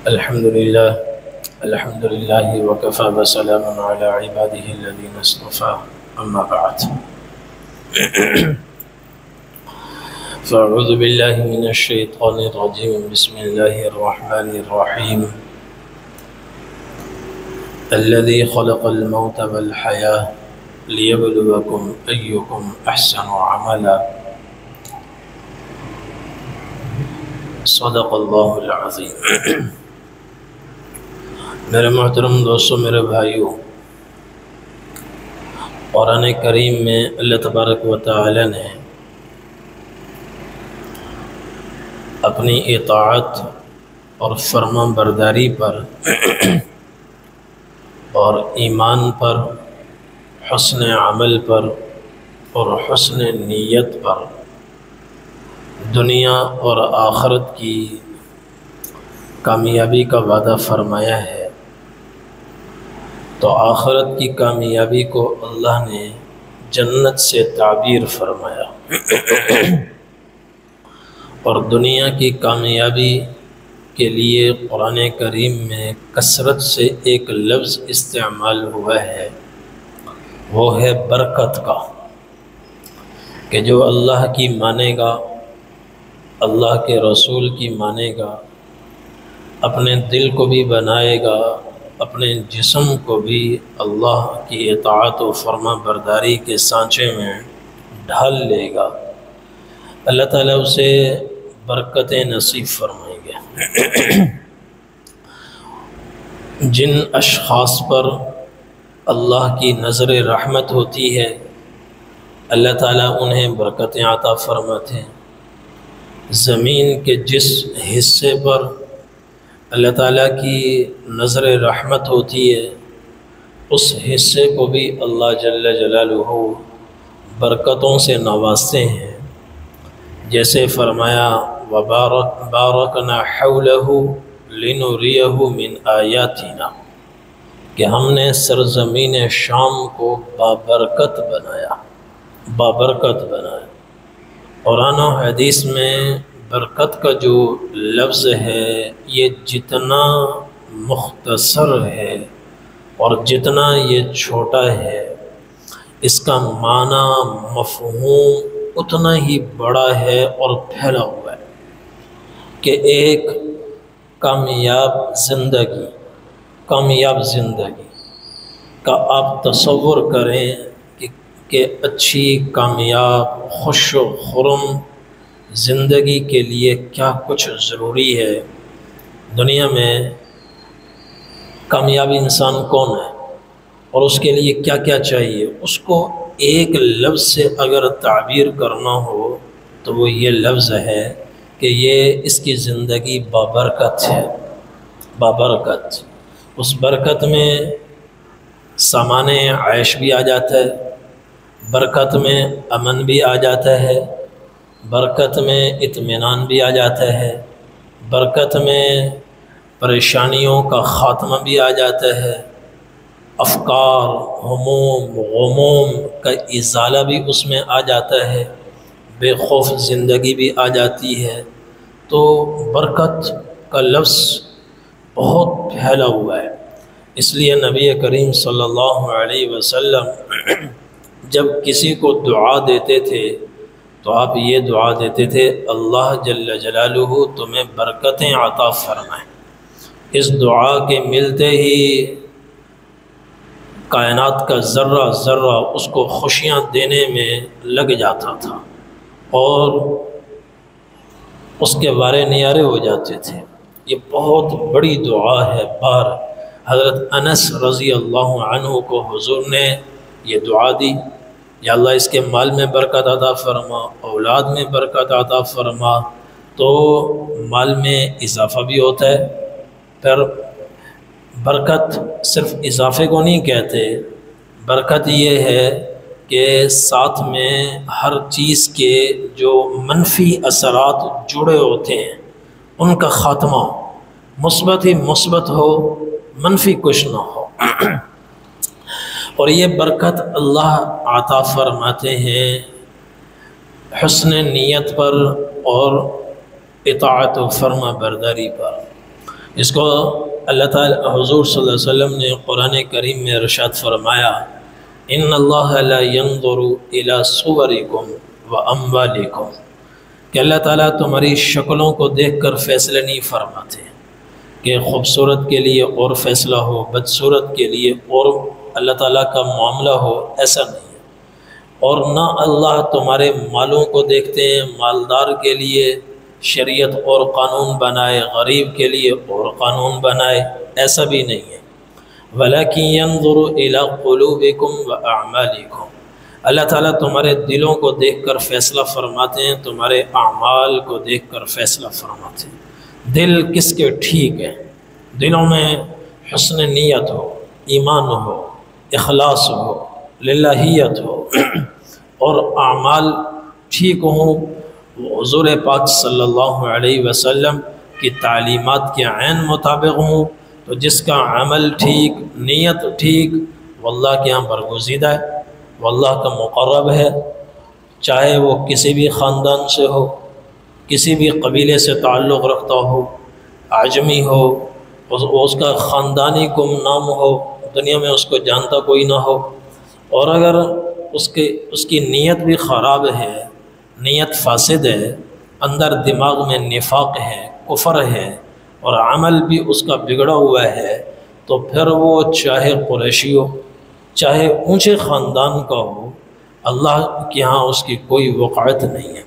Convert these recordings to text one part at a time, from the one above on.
الحمد لله وكفى وسلام على عباده الذين اصطفى أما بعد فأعوذ بالله من الشيطان الرجيم بسم الله الرحمن الرحيم الذي خلق الموت والحياة ليبلوكم أيكم أحسن عملا صدق اللہ العظیم۔ میرے محترم دوستو، میرے بھائیو، قرآن کریم میں اللہ تبارک و تعالی نے اپنی اطاعت اور فرما برداری پر اور ایمان پر، حسن عمل پر اور حسن نیت پر دنیا اور آخرت کی کامیابی کا وعدہ فرمایا ہے۔ تو آخرت کی کامیابی کو اللہ نے جنت سے تعبیر فرمایا، اور دنیا کی کامیابی کے لیے قرآن کریم میں کثرت سے ایک لفظ استعمال ہوا ہے، وہ ہے برکت کا، کہ جو اللہ کی مانے گا، اللہ کے رسول کی مانے گا، اپنے دل کو بھی بنائے گا، اپنے جسم کو بھی اللہ کی اطاعت و فرما برداری کے سانچے میں ڈھال لے گا، اللہ تعالیٰ اسے برکتیں نصیب فرمائیں گے۔ جن اشخاص پر اللہ کی نظر رحمت ہوتی ہے، اللہ تعالیٰ انہیں برکتیں عطا فرماتے ہیں۔ زمین کے جس حصے پر اللہ تعالیٰ کی نظر رحمت ہوتی ہے، اس حصے کو بھی اللہ جل جلالہ برکتوں سے نوازتے ہیں، جیسے فرمایا بارکنا حولہ لنریہ من آیاتنا، کہ ہم نے سرزمین شام کو بابرکت بنایا۔ قرآن و حدیث میں برکت کا جو لفظ ہے، یہ جتنا مختصر ہے اور جتنا یہ چھوٹا ہے، اس کا معنی مفہوم اتنا ہی بڑا ہے اور پھیلا ہوا ہے، کہ ایک کامیاب زندگی کا آپ تصور کریں کہ اچھی کامیاب خوش و خرم زندگی کے لیے کیا کچھ ضروری ہے۔ دنیا میں کامیاب انسان کون ہے اور اس کے لیے کیا کیا چاہیے، اس کو ایک لفظ سے اگر تعبیر کرنا ہو تو وہ یہ لفظ ہے کہ یہ اس کی زندگی بابرکت ہے۔ بابرکت، اس برکت میں سامان عیش بھی آ جاتا ہے، برکت میں امن بھی آ جاتا ہے، برکت میں اطمینان بھی آ جاتا ہے، برکت میں پریشانیوں کا خاتمہ بھی آ جاتا ہے، افکار، ہموم، غموم کا ازالہ بھی اس میں آ جاتا ہے، بے خوف زندگی بھی آ جاتی ہے۔ تو برکت کا لفظ بہت پھیلا ہوا ہے، اس لیے نبی کریم صلی اللہ علیہ وسلم جب کسی کو دعا دیتے تھے تو آپ یہ دعا دیتے تھے، اللہ جل جلالہ تمہیں برکتیں عطا فرمائیں۔ اس دعا کے ملتے ہی کائنات کا ذرہ ذرہ اس کو خوشیاں دینے میں لگ جاتا تھا اور اس کے بارے نیارے ہو جاتے تھے۔ یہ بہت بڑی دعا ہے۔ بار حضرت انس رضی اللہ عنہ کو حضور نے یہ دعا دی، یا اللہ اس کے مال میں برکت عطا فرما، اولاد میں برکت عطا فرما۔ تو مال میں اضافہ بھی ہوتا ہے، پھر برکت صرف اضافے کو نہیں کہتے، برکت یہ ہے کہ ساتھ میں ہر چیز کے جو منفی اثرات جڑے ہوتے ہیں ان کا خاتمہ ہو، مثبت ہی مثبت ہو، منفی کچھ نہ ہو۔ اور یہ برکت اللہ عطا فرماتے ہیں حسن نیت پر اور اطاعت و فرما برداری پر۔ اس کو اللہ تعالیٰ حضور صلی اللہ علیہ وسلم نے قرآن کریم میں ارشاد فرمایا، ان اللہ لا ينظر الى صورکم واموالکم، کہ اللہ تعالیٰ تمہاری شکلوں کو دیکھ کر فیصلے نہیں فرماتے کہ خوبصورت کے لیے اور فیصلہ ہو، بدصورت کے لیے اور اللہ تعالیٰ کا معاملہ ہو، ایسا نہیں ہے۔ اور نہ اللہ تمہارے مالوں کو دیکھتے ہیں، مالدار کے لیے شریعت اور قانون بنائے، غریب کے لیے اور قانون بنائے، ایسا بھی نہیں ہے۔ وَلَكِنْ يَنْظُرُ إِلَىٰ قُلُوبِكُمْ وَأَعْمَالِكُمْ، اللہ تعالیٰ تمہارے دلوں کو دیکھ کر فیصلہ فرماتے ہیں، تمہارے اعمال کو دیکھ کر فیصلہ فرماتے ہیں۔ دل کس کے ٹھیک ہے، دلوں میں حسن نیت ہو، ایمان ہو، اخلاص ہو، للہیت ہو، اور اعمال ٹھیک ہوں، حضور پاک صلی اللہ علیہ وسلم کی تعلیمات کے عین مطابق ہوں، تو جس کا عمل ٹھیک، نیت ٹھیک، واللہ کے یہاں برگزیدہ ہے، واللہ کا مقرب ہے، چاہے وہ کسی بھی خاندان سے ہو، کسی بھی قبیلے سے تعلق رکھتا ہو، عجمی ہو، اس کا خاندانی گم نام ہو، دنیا میں اس کو جانتا کوئی نہ ہو، اور اگر اس کی نیت بھی خراب ہے، نیت فاسد ہے، اندر دماغ میں نفاق ہے، کفر ہے، اور عمل بھی اس کا بگڑا ہوا ہے، تو پھر وہ چاہے قریشی ہو، چاہے اونچے خاندان کا ہو، اللہ کے ہاں اس کی کوئی وقعت نہیں ہے،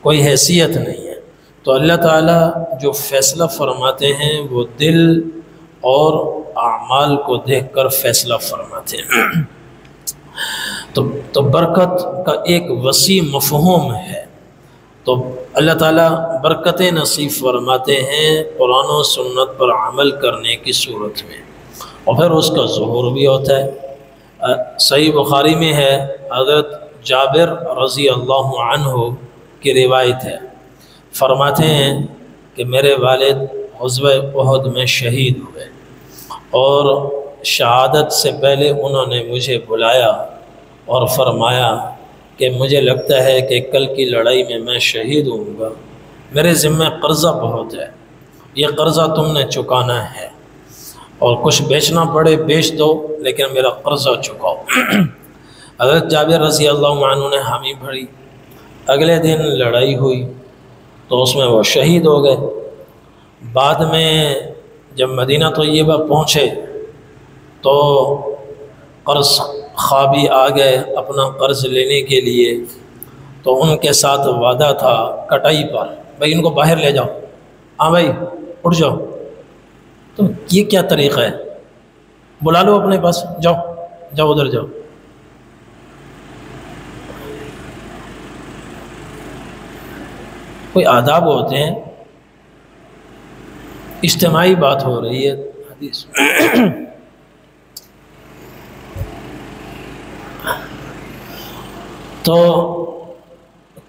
کوئی حیثیت نہیں ہے۔ تو اللہ تعالیٰ جو فیصلہ فرماتے ہیں وہ دل اور اعمال کو دیکھ کر فیصلہ فرماتے ہیں۔ تو برکت کا ایک وسیع مفہوم ہے۔ تو اللہ تعالیٰ برکتیں نصیب فرماتے ہیں قرآن و سنت پر عمل کرنے کی صورت میں، اور پھر اس کا ظہور بھی ہوتا ہے۔ صحیح بخاری میں ہے، حضرت جابر رضی اللہ عنہ کی روایت ہے، فرماتے ہیں کہ میرے والد غزوہ احد میں شہید ہوئے، اور شہادت سے پہلے انہوں نے مجھے بلایا اور فرمایا کہ مجھے لگتا ہے کہ کل کی لڑائی میں میں شہید ہوں گا، میرے ذمہ قرضہ بہت ہے، یہ قرضہ تم نے چکانا ہے، اور کچھ بیچنا پڑے بیچ دو لیکن میرا قرضہ چکاؤ۔ حضرت جابر رضی اللہ عنہ نے حامی بھری، اگلے دن لڑائی ہوئی تو اس میں وہ شہید ہو گئے۔ بعد میں جب مدینہ طیبہ پہنچے تو قرض خوابی آ گئے اپنا قرض لینے کے لیے، تو ان کے ساتھ وعدہ تھا کٹائی پر، بھائی ان کو باہر لے جاؤ، ہاں بھائی اٹھ جاؤ۔ تو یہ کیا طریقہ ہے؟ بلا لو اپنے پاس، جاؤ جاؤ ادھر جاؤ۔ کوئی آداب ہوتے ہیں، اجتماعی بات ہو رہی ہے حدیث۔ تو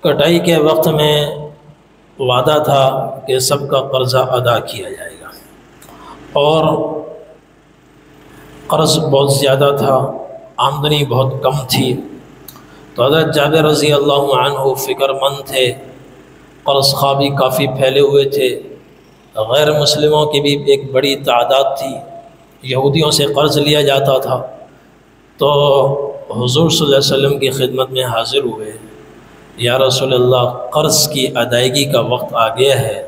کٹائی کے وقت میں وعدہ تھا کہ سب کا قرضہ ادا کیا جائے گا، اور قرض بہت زیادہ تھا، آمدنی بہت کم تھی، تو حضرت جابر رضی اللہ عنہ فکر مند تھے، قرض خوابی کافی پھیلے ہوئے تھے، غیر مسلموں کی بھی ایک بڑی تعداد تھی، یہودیوں سے قرض لیا جاتا تھا۔ تو حضور صلی اللہ علیہ وسلم کی خدمت میں حاضر ہوئے، یا رسول اللہ قرض کی ادائیگی کا وقت آ گیا ہے،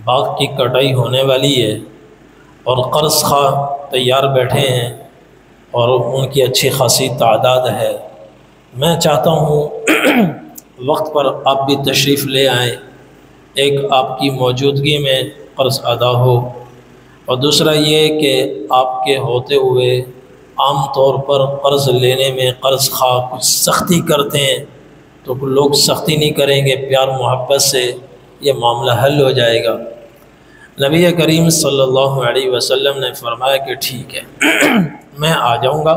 باغ کی کٹائی ہونے والی ہے، اور قرض خواہ تیار بیٹھے ہیں اور ان کی اچھی خاصی تعداد ہے، میں چاہتا ہوں وقت پر آپ بھی تشریف لے آئیں، ایک آپ کی موجودگی میں قرض ادا ہو، اور دوسرا یہ کہ آپ کے ہوتے ہوئے عام طور پر قرض لینے میں قرض خواہ کچھ سختی کرتے ہیں، تو لوگ سختی نہیں کریں گے، پیار محبت سے یہ معاملہ حل ہو جائے گا۔ نبی کریم صلی اللہ علیہ وسلم نے فرمایا کہ ٹھیک ہے میں آ جاؤں گا،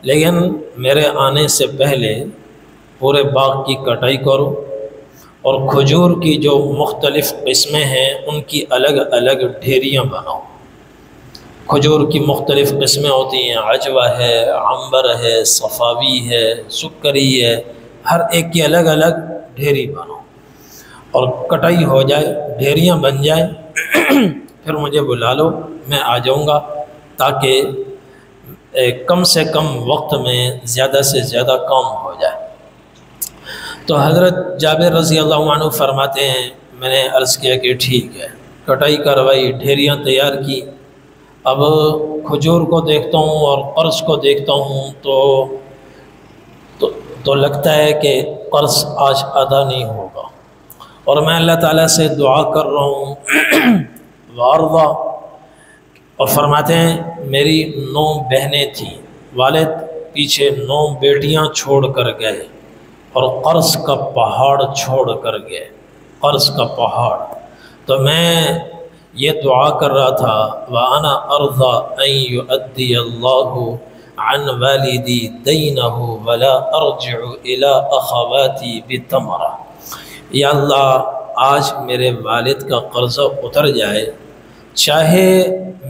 لیکن میرے آنے سے پہلے پورے باغ کی کٹائی کرو اور کھجور کی جو مختلف قسمیں ہیں ان کی الگ الگ ڈھیریاں بناؤ۔ کھجور کی مختلف قسمیں ہوتی ہیں، عجوہ ہے، عنبر ہے، صفاوی ہے، سکری ہے، ہر ایک کی الگ الگ ڈھیری بناؤ اور کٹائی ہو جائے، ڈھیریاں بن جائیں، پھر مجھے بلا لو، میں آ جاؤں گا تاکہ کم سے کم وقت میں زیادہ سے زیادہ کام ہو جائے۔ تو حضرت جابر رضی اللہ عنہ فرماتے ہیں میں نے عرض کیا کہ ٹھیک ہے، کٹائی کروائی، ڈھیریاں تیار کی۔ اب کھجور کو دیکھتا ہوں اور قرض کو دیکھتا ہوں تو لگتا ہے کہ قرض آج ادا نہیں ہوگا، اور میں اللہ تعالیٰ سے دعا کر رہا ہوں وارضا، اور فرماتے ہیں میری 9 بہنیں تھیں، والد پیچھے 9 بیٹیاں چھوڑ کر گئے اور قرض کا پہاڑ چھوڑ کر گئے، قرض کا پہاڑ۔ تو میں یہ دعا کر رہا تھا وَأَنَا أَرْضَى أَن يُؤَدِّيَ اللَّهُ عَنْ وَالِدِي دَيْنَهُ وَلَا أَرْجِعُ إِلَىٰ أَخَوَاتِي بِالتَّمْرَةِ، یا اللہ آج میرے والد کا قرضہ اتر جائے، چاہے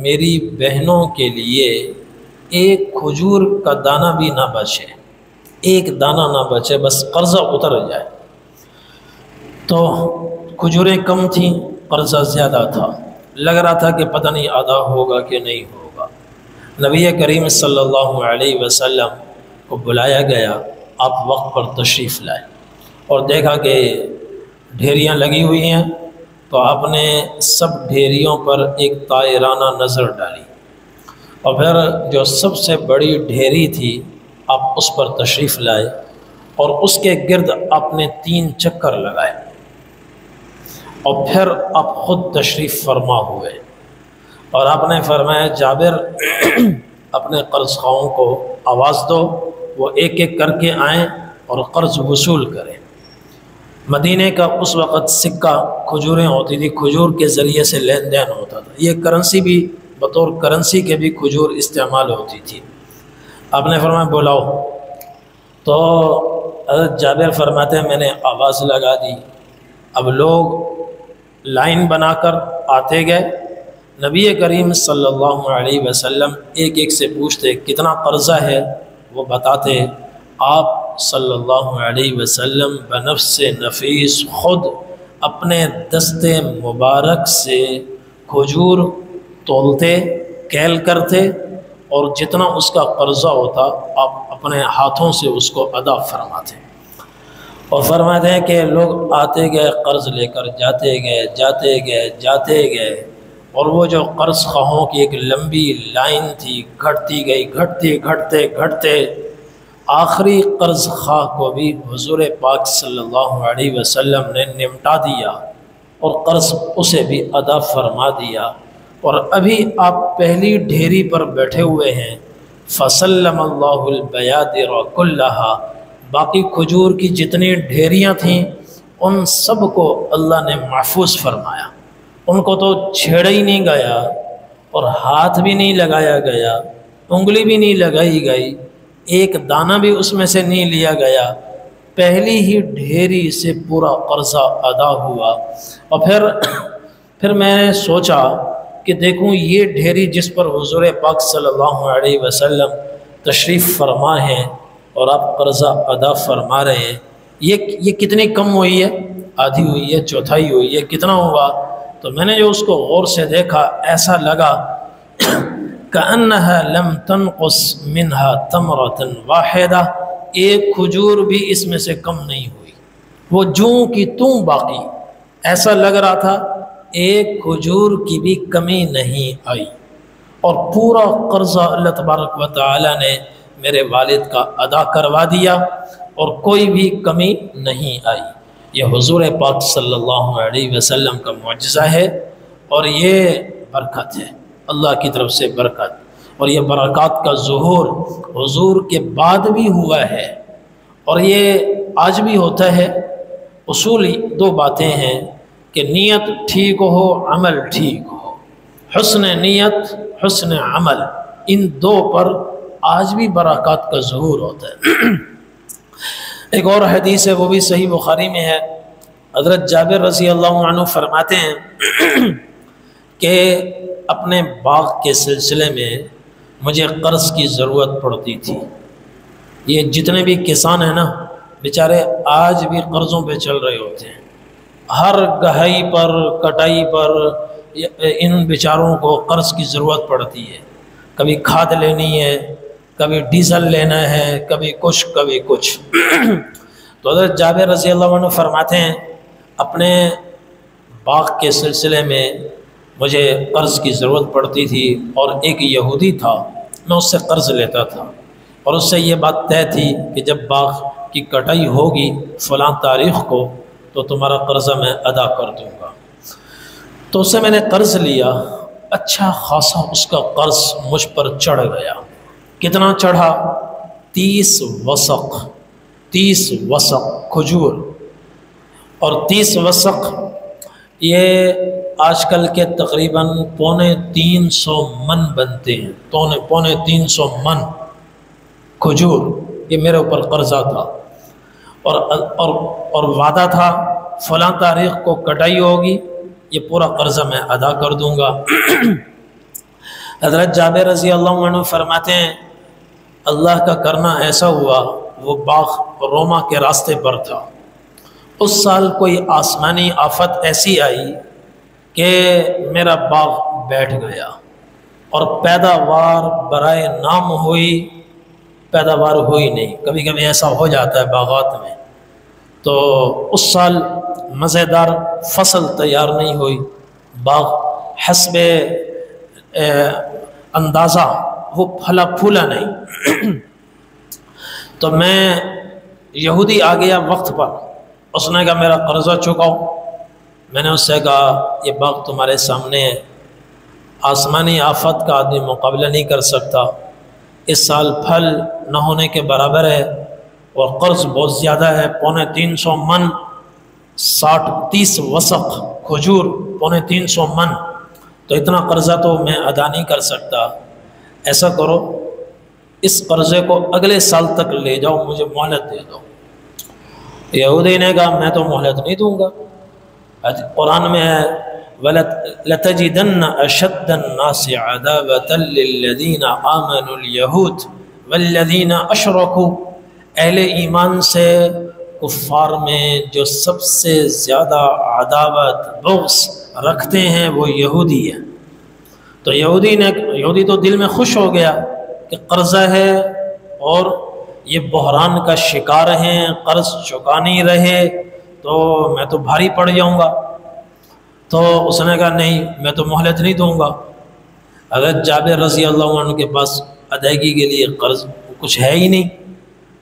میری بہنوں کے لیے ایک کھجور کا دانہ بھی نہ بچے، ایک دانہ نہ بچے، بس قرضہ اتر جائے۔ تو کھجوریں کم تھیں، قرضہ زیادہ تھا، لگ رہا تھا کہ پتہ نہیں ادا ہوگا کہ نہیں ہوگا۔ نبی کریم صلی اللہ علیہ وسلم کو بلایا گیا، آپ وقت پر تشریف لائے اور دیکھا کہ ڈھیریاں لگی ہوئی ہیں، تو آپ نے سب ڈھیریوں پر ایک طائرانہ نظر ڈالی، اور پھر جو سب سے بڑی ڈھیری تھی آپ اس پر تشریف لائے اور اس کے گرد آپ نے 3 چکر لگائے، اور پھر آپ خود تشریف فرما ہوئے، اور آپ نے فرمایا جابر اپنے قرض خواہوں کو آواز دو، وہ ایک ایک کر کے آئیں اور قرض وصول کریں۔ مدینے کا اس وقت سکہ کھجوریں ہوتی تھی، کھجور کے ذریعے سے لین دین ہوتا تھا، یہ کرنسی بھی بطور کرنسی کے بھی کھجور استعمال ہوتی تھی۔ آپ نے فرمایا بلاؤ، تو حضرت جابر فرماتے ہیں میں نے آواز لگا دی، اب لوگ لائن بنا کر آتے گئے، نبی کریم صلی اللہ علیہ وسلم ایک ایک سے پوچھتے کتنا قرضہ ہے، وہ بتاتے، آپ صلی اللہ علیہ وسلم بنفس نفیس خود اپنے دست مبارک سے کھجور تولتے، کیل کرتے، اور جتنا اس کا قرضہ ہوتا آپ اپنے ہاتھوں سے اس کو ادا فرماتے، اور فرماتے ہیں کہ لوگ آتے گئے قرض لے کر جاتے گئے، اور وہ جو قرض خواہوں کی ایک لمبی لائن تھی گھٹتی گئی، گھٹتے آخری قرض خواہ کو بھی حضور پاک صلی اللہ علیہ وسلم نے نمٹا دیا اور قرض اسے بھی ادا فرما دیا، اور ابھی آپ پہلی ڈھیری پر بیٹھے ہوئے ہیں، فسلم اللہ البیادر کلہا، باقی کھجور کی جتنی ڈھیریاں تھیں ان سب کو اللہ نے محفوظ فرمایا، ان کو تو چھیڑا ہی نہیں گیا اور ہاتھ بھی نہیں لگایا گیا، انگلی بھی نہیں لگائی گئی، ایک دانہ بھی اس میں سے نہیں لیا گیا، پہلی ہی ڈھیری سے پورا قرضہ ادا ہوا۔ اور پھر میں نے سوچا کہ دیکھوں یہ ڈھیری جس پر حضور پاک صلی اللہ علیہ وسلم تشریف فرما ہیں اور آپ قرضہ ادا فرما رہے ہیں، یہ کتنی کم ہوئی ہے، آدھی ہوئی ہے، چوتھائی ہوئی ہے، کتنا ہوا؟ تو میں نے جو اس کو غور سے دیکھا ایسا لگا کأنها لم تنقص منها تمرة واحدہ، ایک کھجور بھی اس میں سے کم نہیں ہوئی، وہ جوں کی توں باقی، ایسا لگ رہا تھا ایک کھجور کی بھی کمی نہیں آئی، اور پورا قرضہ اللہ تبارک و تعالی نے میرے والد کا ادا کروا دیا اور کوئی بھی کمی نہیں آئی۔ یہ حضور پاک صلی اللہ علیہ وسلم کا معجزہ ہے، اور یہ برکت ہے، اللہ کی طرف سے برکت، اور یہ برکات کا ظہور حضور کے بعد بھی ہوا ہے، اور یہ آج بھی ہوتا ہے۔ اصولی 2 باتیں ہیں کہ نیت ٹھیک ہو، عمل ٹھیک ہو، حسن نیت حسن عمل، ان 2 پر آج بھی برکات کا ظہور ہوتا ہے۔ ایک اور حدیث ہے، وہ بھی صحیح بخاری میں ہے، حضرت جابر رضی اللہ عنہ فرماتے ہیں کہ اپنے باغ کے سلسلے میں مجھے قرض کی ضرورت پڑتی تھی۔ یہ جتنے بھی کسان ہیں نا بیچارے آج بھی قرضوں پہ چل رہے ہوتے ہیں، ہر گہائی پر کٹائی پر ان بیچاروں کو قرض کی ضرورت پڑتی ہے، کبھی کھاد لینی ہے، کبھی ڈیزل لینا ہے، کبھی کچھ تو حضرت جابر رضی اللہ عنہ فرماتے ہیں اپنے باغ کے سلسلے میں مجھے قرض کی ضرورت پڑتی تھی، اور ایک یہودی تھا، میں اس سے قرض لیتا تھا، اور اس سے یہ بات طے تھی کہ جب باغ کی کٹائی ہوگی فلاں تاریخ کو تو تمہارا قرضہ میں ادا کر دوں گا۔ تو اس سے میں نے قرض لیا، اچھا خاصا اس کا قرض مجھ پر چڑھ گیا۔ کتنا چڑھا؟ 30 وسق کھجور، اور 30 وسق یہ آج کل کے تقریباً 350 من بنتے ہیں، 350 من کھجور، یہ میرے اوپر قرضہ تھا، اور وعدہ تھا فلاں تاریخ کو کٹائی ہوگی، یہ پورا قرضہ میں ادا کر دوں گا۔ حضرت جابر رضی اللہ عنہ فرماتے ہیں اللہ کا کرنا ایسا ہوا، وہ باغ روما کے راستے پر تھا، اس سال کوئی آسمانی آفت ایسی آئی کہ میرا باغ بیٹھ گیا، اور پیداوار برائے نام ہوئی، پیداوار ہوئی نہیں۔ کبھی کبھی ایسا ہو جاتا ہے باغات میں، تو اس سال مزیدار فصل تیار نہیں ہوئی، باغ حسب اندازہ وہ پھلا پھولا نہیں۔ تو میں یہودی آ گیا وقت پر، اس نے کہا میرا قرضہ چکاؤ۔ میں نے اس سے کہا یہ باغ تمہارے سامنے ہے، آسمانی آفت کا آدمی مقابلہ نہیں کر سکتا، اس سال پھل نہ ہونے کے برابر ہے، اور قرض بہت زیادہ ہے، 350 من، 30 وسق کھجور، 350 من، تو اتنا قرضہ تو میں ادا نہیں کر سکتا، ایسا کرو اس قرضے کو اگلے سال تک لے جاؤ، مجھے مہلت دے دو۔ یہودی نے کہا میں تو مہلت نہیں دوں گا، قرآن میں ہے لَتَجِدَنَّ أَشَدَّ النَّاسِ عَدَاوَةً لِلَّذِينَ آمَنُوا الْيَهُودِ وَالَّذِينَ أَشْرَكُوا، اہل ایمان سے کفار میں جو سب سے زیادہ عداوت بغض رکھتے ہیں وہ یہودی ہیں۔ تو یہودی تو دل میں خوش ہو گیا کہ قرضہ ہے اور یہ بحران کا شکار ہیں، قرض چکا نہیں رہے تو میں تو بھاری پڑ جاؤں گا۔ تو اس نے کہا نہیں میں تو مہلت نہیں دوں گا۔ حضرت جابر رضی اللہ عنہ کے پاس ادائیگی کے لیے قرض کچھ ہے ہی نہیں،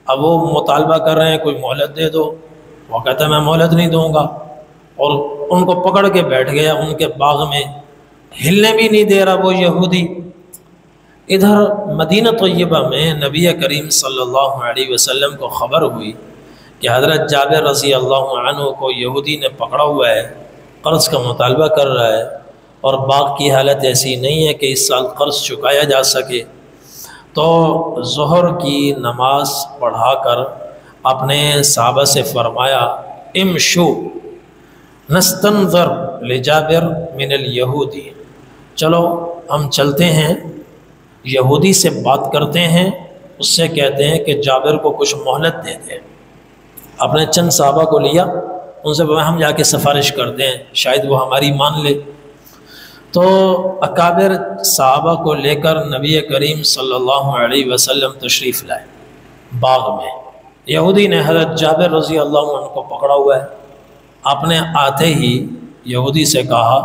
اب وہ مطالبہ کر رہے ہیں کوئی مہلت دے دو، وہ کہتا ہے میں مہلت نہیں دوں گا، اور ان کو پکڑ کے بیٹھ گیا ان کے باغ میں، ہلنے بھی نہیں دے رہا وہ یہودی۔ ادھر مدینہ طیبہ میں نبی کریم صلی اللہ علیہ وسلم کو خبر ہوئی کہ حضرت جابر رضی اللہ عنہ کو یہودی نے پکڑا ہوا ہے، قرض کا مطالبہ کر رہا ہے، اور باغ کی حالت ایسی نہیں ہے کہ اس سال قرض چکایا جا سکے۔ تو ظہر کی نماز پڑھا کر اپنے صحابہ سے فرمایا امشو نستنظر لجابر من الیہودی، چلو ہم چلتے ہیں یہودی سے بات کرتے ہیں، اس سے کہتے ہیں کہ جابر کو کچھ مہلت دے دیں۔ اپنے چند صحابہ کو لیا، ان سے ہم جا کے سفارش کرتے ہیں شاید وہ ہماری مان لے۔ تو اکابر صحابہ کو لے کر نبی کریم صلی اللہ علیہ وسلم تشریف لائے باغ میں۔ یہودی نے حضرت جابر رضی اللہ عنہ کو پکڑا ہوا ہے، آپ نے آتے ہی یہودی سے کہا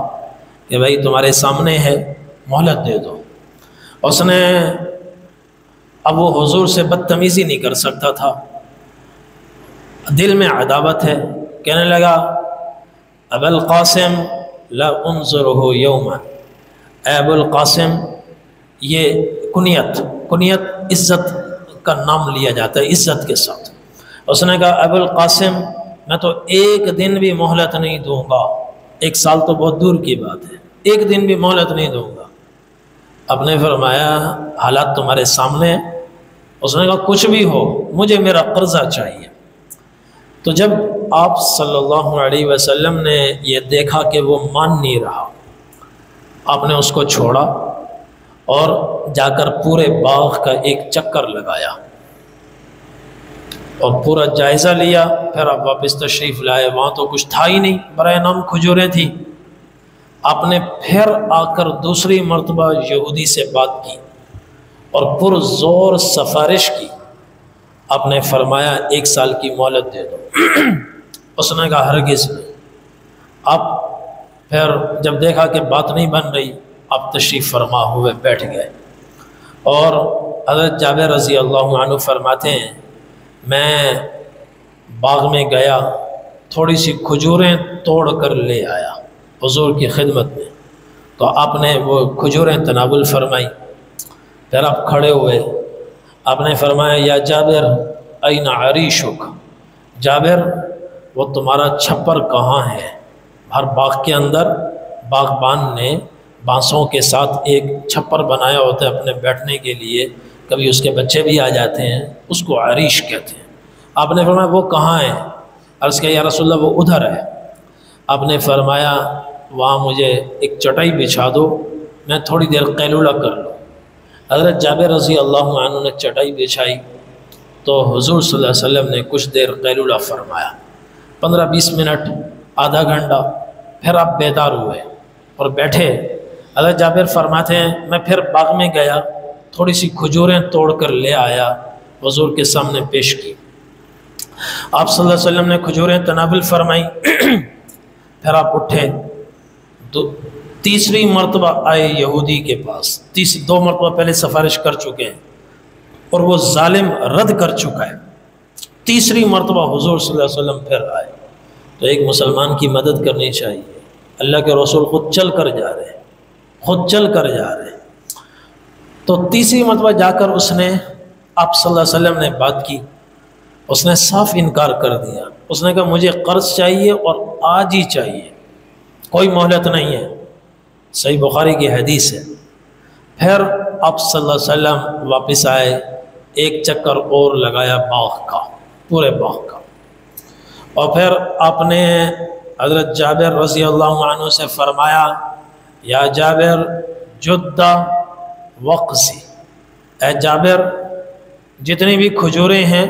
کہ بھائی تمہارے سامنے ہے مہلت دے دو۔ اس نے اب وہ حضور سے بدتمیزی نہیں کر سکتا تھا، دل میں عداوت ہے، کہنے لگا ابا القاسم لا انظرہ یوما، اے ابو القاسم، یہ کنیت عزت کا نام لیا جاتا ہے عزت کے ساتھ۔ اس نے کہا ابو القاسم میں تو ایک دن بھی مہلت نہیں دوں گا، ایک سال تو بہت دور کی بات ہے، ایک دن بھی مہلت نہیں دوں گا۔ آپ نے فرمایا حالات تمہارے سامنے ہیں، اس نے کہا کچھ بھی ہو مجھے میرا قرضہ چاہیے۔ تو جب آپ صلی اللہ علیہ وسلم نے یہ دیکھا کہ وہ مان نہیں رہا، آپ نے اس کو چھوڑا اور جا کر پورے باغ کا ایک چکر لگایا اور پورا جائزہ لیا۔ پھر آپ واپس تشریف لائے، وہاں تو کچھ تھا ہی نہیں، برائے نام کھجوریں تھیں۔ آپ نے پھر آ کر دوسری مرتبہ یہودی سے بات کی اور پرزور سفارش کی۔ آپ نے فرمایا 1 سال کی مہلت دے دو۔ اس نے کہا ہرگز نہیں۔ آپ پھر جب دیکھا کہ بات نہیں بن رہی، آپ تشریف فرما ہوئے بیٹھ گئے۔ اور حضرت جابر رضی اللہ عنہ فرماتے ہیں میں باغ میں گیا، تھوڑی سی کھجوریں توڑ کر لے آیا حضور کی خدمت میں، تو آپ نے وہ کھجوریں تناول فرمائی۔ پھر آپ کھڑے ہوئے، آپ نے فرمایا یا جابر این عریشک، جابر وہ تمہارا چھپر کہاں ہے؟ ہر باغ کے اندر باغبان نے بانسوں کے ساتھ ایک چھپر بنایا ہوتا ہے اپنے بیٹھنے کے لیے، کبھی اس کے بچے بھی آ جاتے ہیں، اس کو عریش کہتے ہیں۔ آپ نے فرمایا وہ کہاں ہے؟ عرض کیا یا رسول اللہ وہ ادھر ہے۔ آپ نے فرمایا وہاں مجھے ایک چٹائی بچھا دو، میں تھوڑی دیر قیلولہ کر لوں۔ حضرت جابر رضی اللہ عنہ نے چٹائی بچھائی تو حضور صلی اللہ علیہ وسلم نے کچھ دیر قیلولہ فرمایا، 15-20 منٹ، آدھا گھنٹہ۔ پھر آپ بیدار ہوئے اور بیٹھے۔ حضرت جابر فرماتے ہیں میں پھر باغ میں گیا، تھوڑی سی کھجوریں توڑ کر لے آیا، حضور کے سامنے پیش کی۔ آپ صلی اللہ علیہ وسلم نے کھجوریں تناول فرمائی۔ پھر آپ اٹھے، تیسری مرتبہ آئے یہودی کے پاس، 2 مرتبہ پہلے سفارش کر چکے ہیں اور وہ ظالم رد کر چکا ہے۔ تیسری مرتبہ حضور صلی اللہ علیہ وسلم پھر آئے۔ تو ایک مسلمان کی مدد کرنی چاہیے، اللہ کے رسول خود چل کر جا رہے، خود چل کر جا رہے۔ تو تیسری مرتبہ جا کر اس نے آپ صلی اللہ علیہ وسلم نے بات کی، اس نے صاف انکار کر دیا۔ اس نے کہا مجھے قرض چاہیے اور آج ہی چاہیے، کوئی مہلت نہیں ہے۔ صحیح بخاری کی حدیث ہے۔ پھر آپ صلی اللہ علیہ وسلم واپس آئے، ایک چکر اور لگایا باغ کا، پورے باغ کا، اور پھر آپ نے حضرت جابر رضی اللہ عنہ سے فرمایا یا جابر جدہ وقسی، اے جابر جتنی بھی کھجوریں ہیں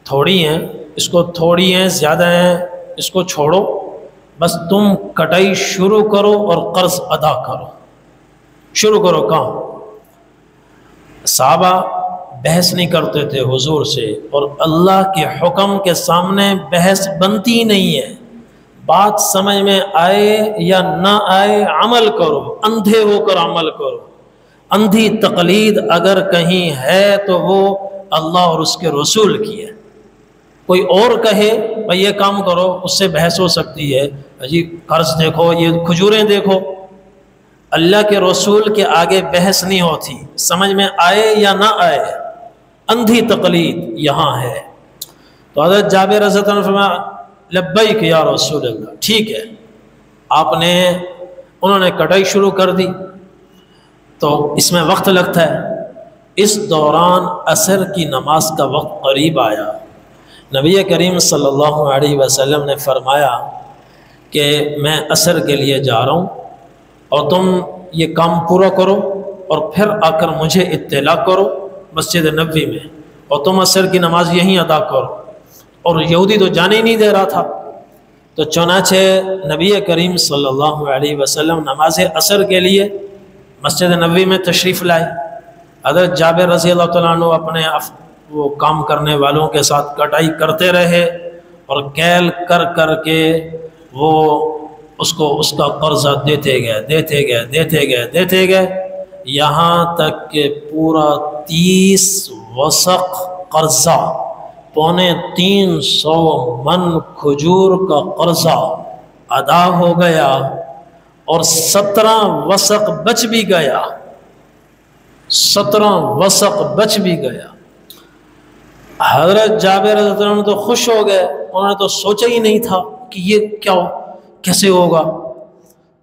تھوڑی ہیں، اس کو تھوڑی ہیں زیادہ ہیں اس کو چھوڑو، بس تم کٹائی شروع کرو اور قرض ادا کرو، شروع کرو کام۔ صحابہ بحث نہیں کرتے تھے حضور سے، اور اللہ کے حکم کے سامنے بحث بنتی نہیں ہے۔ بات سمجھ میں آئے یا نہ آئے عمل کرو، اندھے ہو کر عمل کرو۔ اندھی تقلید اگر کہیں ہے تو وہ اللہ اور اس کے رسول کی ہے۔ کوئی اور کہے بھائی یہ کام کرو، اس سے بحث ہو سکتی ہے، جی قرض دیکھو، یہ کھجوریں دیکھو۔ اللہ کے رسول کے آگے بحث نہیں ہوتی، سمجھ میں آئے یا نہ آئے، اندھی تقلید یہاں ہے۔ تو حضرت جابر رضی اللہ عنہ فرمایا لبیک یا رسول اللہ، ٹھیک ہے۔ انہوں نے کٹائی شروع کر دی، تو اس میں وقت لگتا ہے۔ اس دوران عصر کی نماز کا وقت قریب آیا۔ نبی کریم صلی اللہ علیہ وسلم نے فرمایا کہ میں عصر کے لیے جا رہا ہوں اور تم یہ کام پورا کرو اور پھر آ کر مجھے اطلاع کرو مسجد نبوی میں، اور تم عصر کی نماز یہیں ادا کرو۔ اور یہودی تو جانے ہی نہیں دے رہا تھا۔ تو چنانچہ نبی کریم صلی اللہ علیہ وسلم نماز عصر کے لیے مسجد نبوی میں تشریف لائے۔ حضرت جابر رضی اللہ تعالیٰ عنہ اپنے وہ کام کرنے والوں کے ساتھ کٹائی کرتے رہے اور کیل کر کر کے وہ اس کا قرضہ دیتے گئے یہاں تک کہ پورا 30 وسق قرضہ، 350 من کھجور کا قرضہ ادا ہو گیا، اور 17 وسق بچ بھی گیا، 17 وسق بچ بھی گیا۔ حضرت جابر رضی اللہ عنہ تو خوش ہو گئے، انہوں نے تو سوچا ہی نہیں تھا کہ یہ کیسے ہوگا۔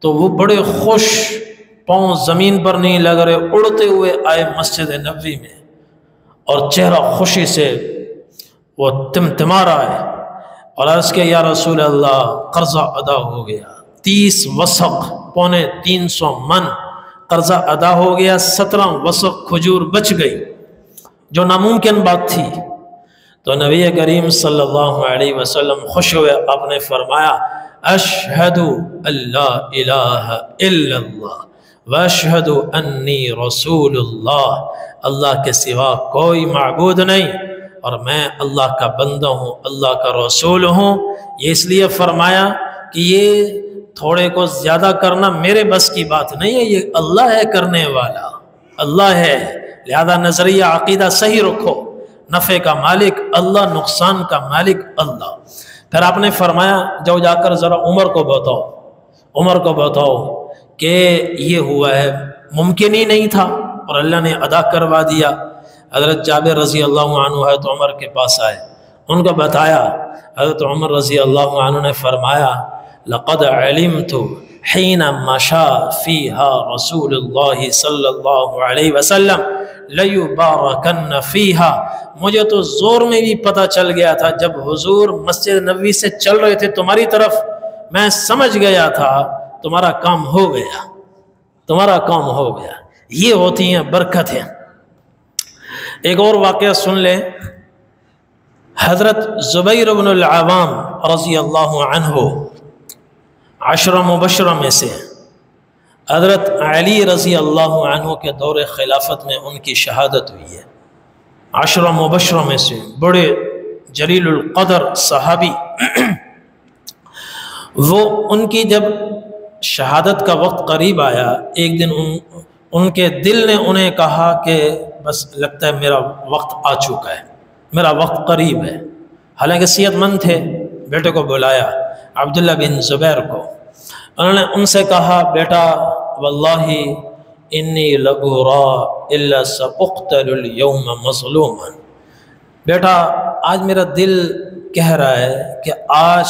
تو وہ بڑے خوش، پاؤں زمین پر نہیں لگ رہے، اڑتے ہوئے آئے مسجد نبوی میں اور چہرہ خوشی سے وہ تمتما رہا ہے، اور عرض کہ یا رسول اللہ قرضہ ادا ہو گیا، 30 وسق پونے 300 من قرضہ ادا ہو گیا، 17 وسق کھجور بچ گئی، جو ناممکن بات تھی۔ تو نبی کریم صلی اللہ علیہ وسلم خوش ہوئے، آپ نے فرمایا اشہد اللہ الہ الا اللہ واشہد انی رسول اللہ، اللہ کے سوا کوئی معبود نہیں اور میں اللہ کا بندہ ہوں، اللہ کا رسول ہوں۔ یہ اس لیے فرمایا کہ یہ تھوڑے کو زیادہ کرنا میرے بس کی بات نہیں ہے، یہ اللہ ہے کرنے والا، اللہ ہے، لہذا نظریہ عقیدہ صحیح رکھو، نفع کا مالک اللہ، نقصان کا مالک اللہ۔ پھر آپ نے فرمایا جاؤ جا کر ذرا عمر کو بتاؤ کہ یہ ہوا ہے، ممکن ہی نہیں تھا اور اللہ نے ادا کروا دیا۔ حضرت جابر رضی اللہ عنہ حضرت عمر کے پاس آئے، ان کو بتایا، حضرت عمر رضی اللہ عنہ نے فرمایا لقد علمت حين مشى فيها رسول الله صلی اللہ علیہ وسلم لیبارکن فیها، مجھے تو زور میں بھی پتہ چل گیا تھا جب حضور مسجد نبوی سے چل رہے تھے تمہاری طرف، میں سمجھ گیا تھا تمہارا کام ہو گیا، تمہارا کام ہو گیا۔ یہ ہوتی ہیں برکتیں۔ ایک اور واقعہ سن لیں، حضرت زبیر بن العوام رضی اللہ عنہ 10 مبشرہ میں سے، حضرت علی رضی اللہ عنہ کے دور خلافت میں ان کی شہادت ہوئی ہے۔ 10 مبشرہ میں سے بڑے جلیل القدر صحابی، وہ ان کی جب شہادت کا وقت قریب آیا، ایک دن ان کے دل نے انہیں کہا کہ بس لگتا ہے میرا وقت آ چکا ہے، میرا وقت قریب ہے۔ حالانکہ صحت مند تھے، بیٹے کو بلایا، عبداللہ بن زبیر کو، انہوں نے ان سے کہا بیٹا واللہ انی لأرا الا سأقتل اليوم مظلوما، بیٹا آج میرا دل کہہ رہا ہے کہ آج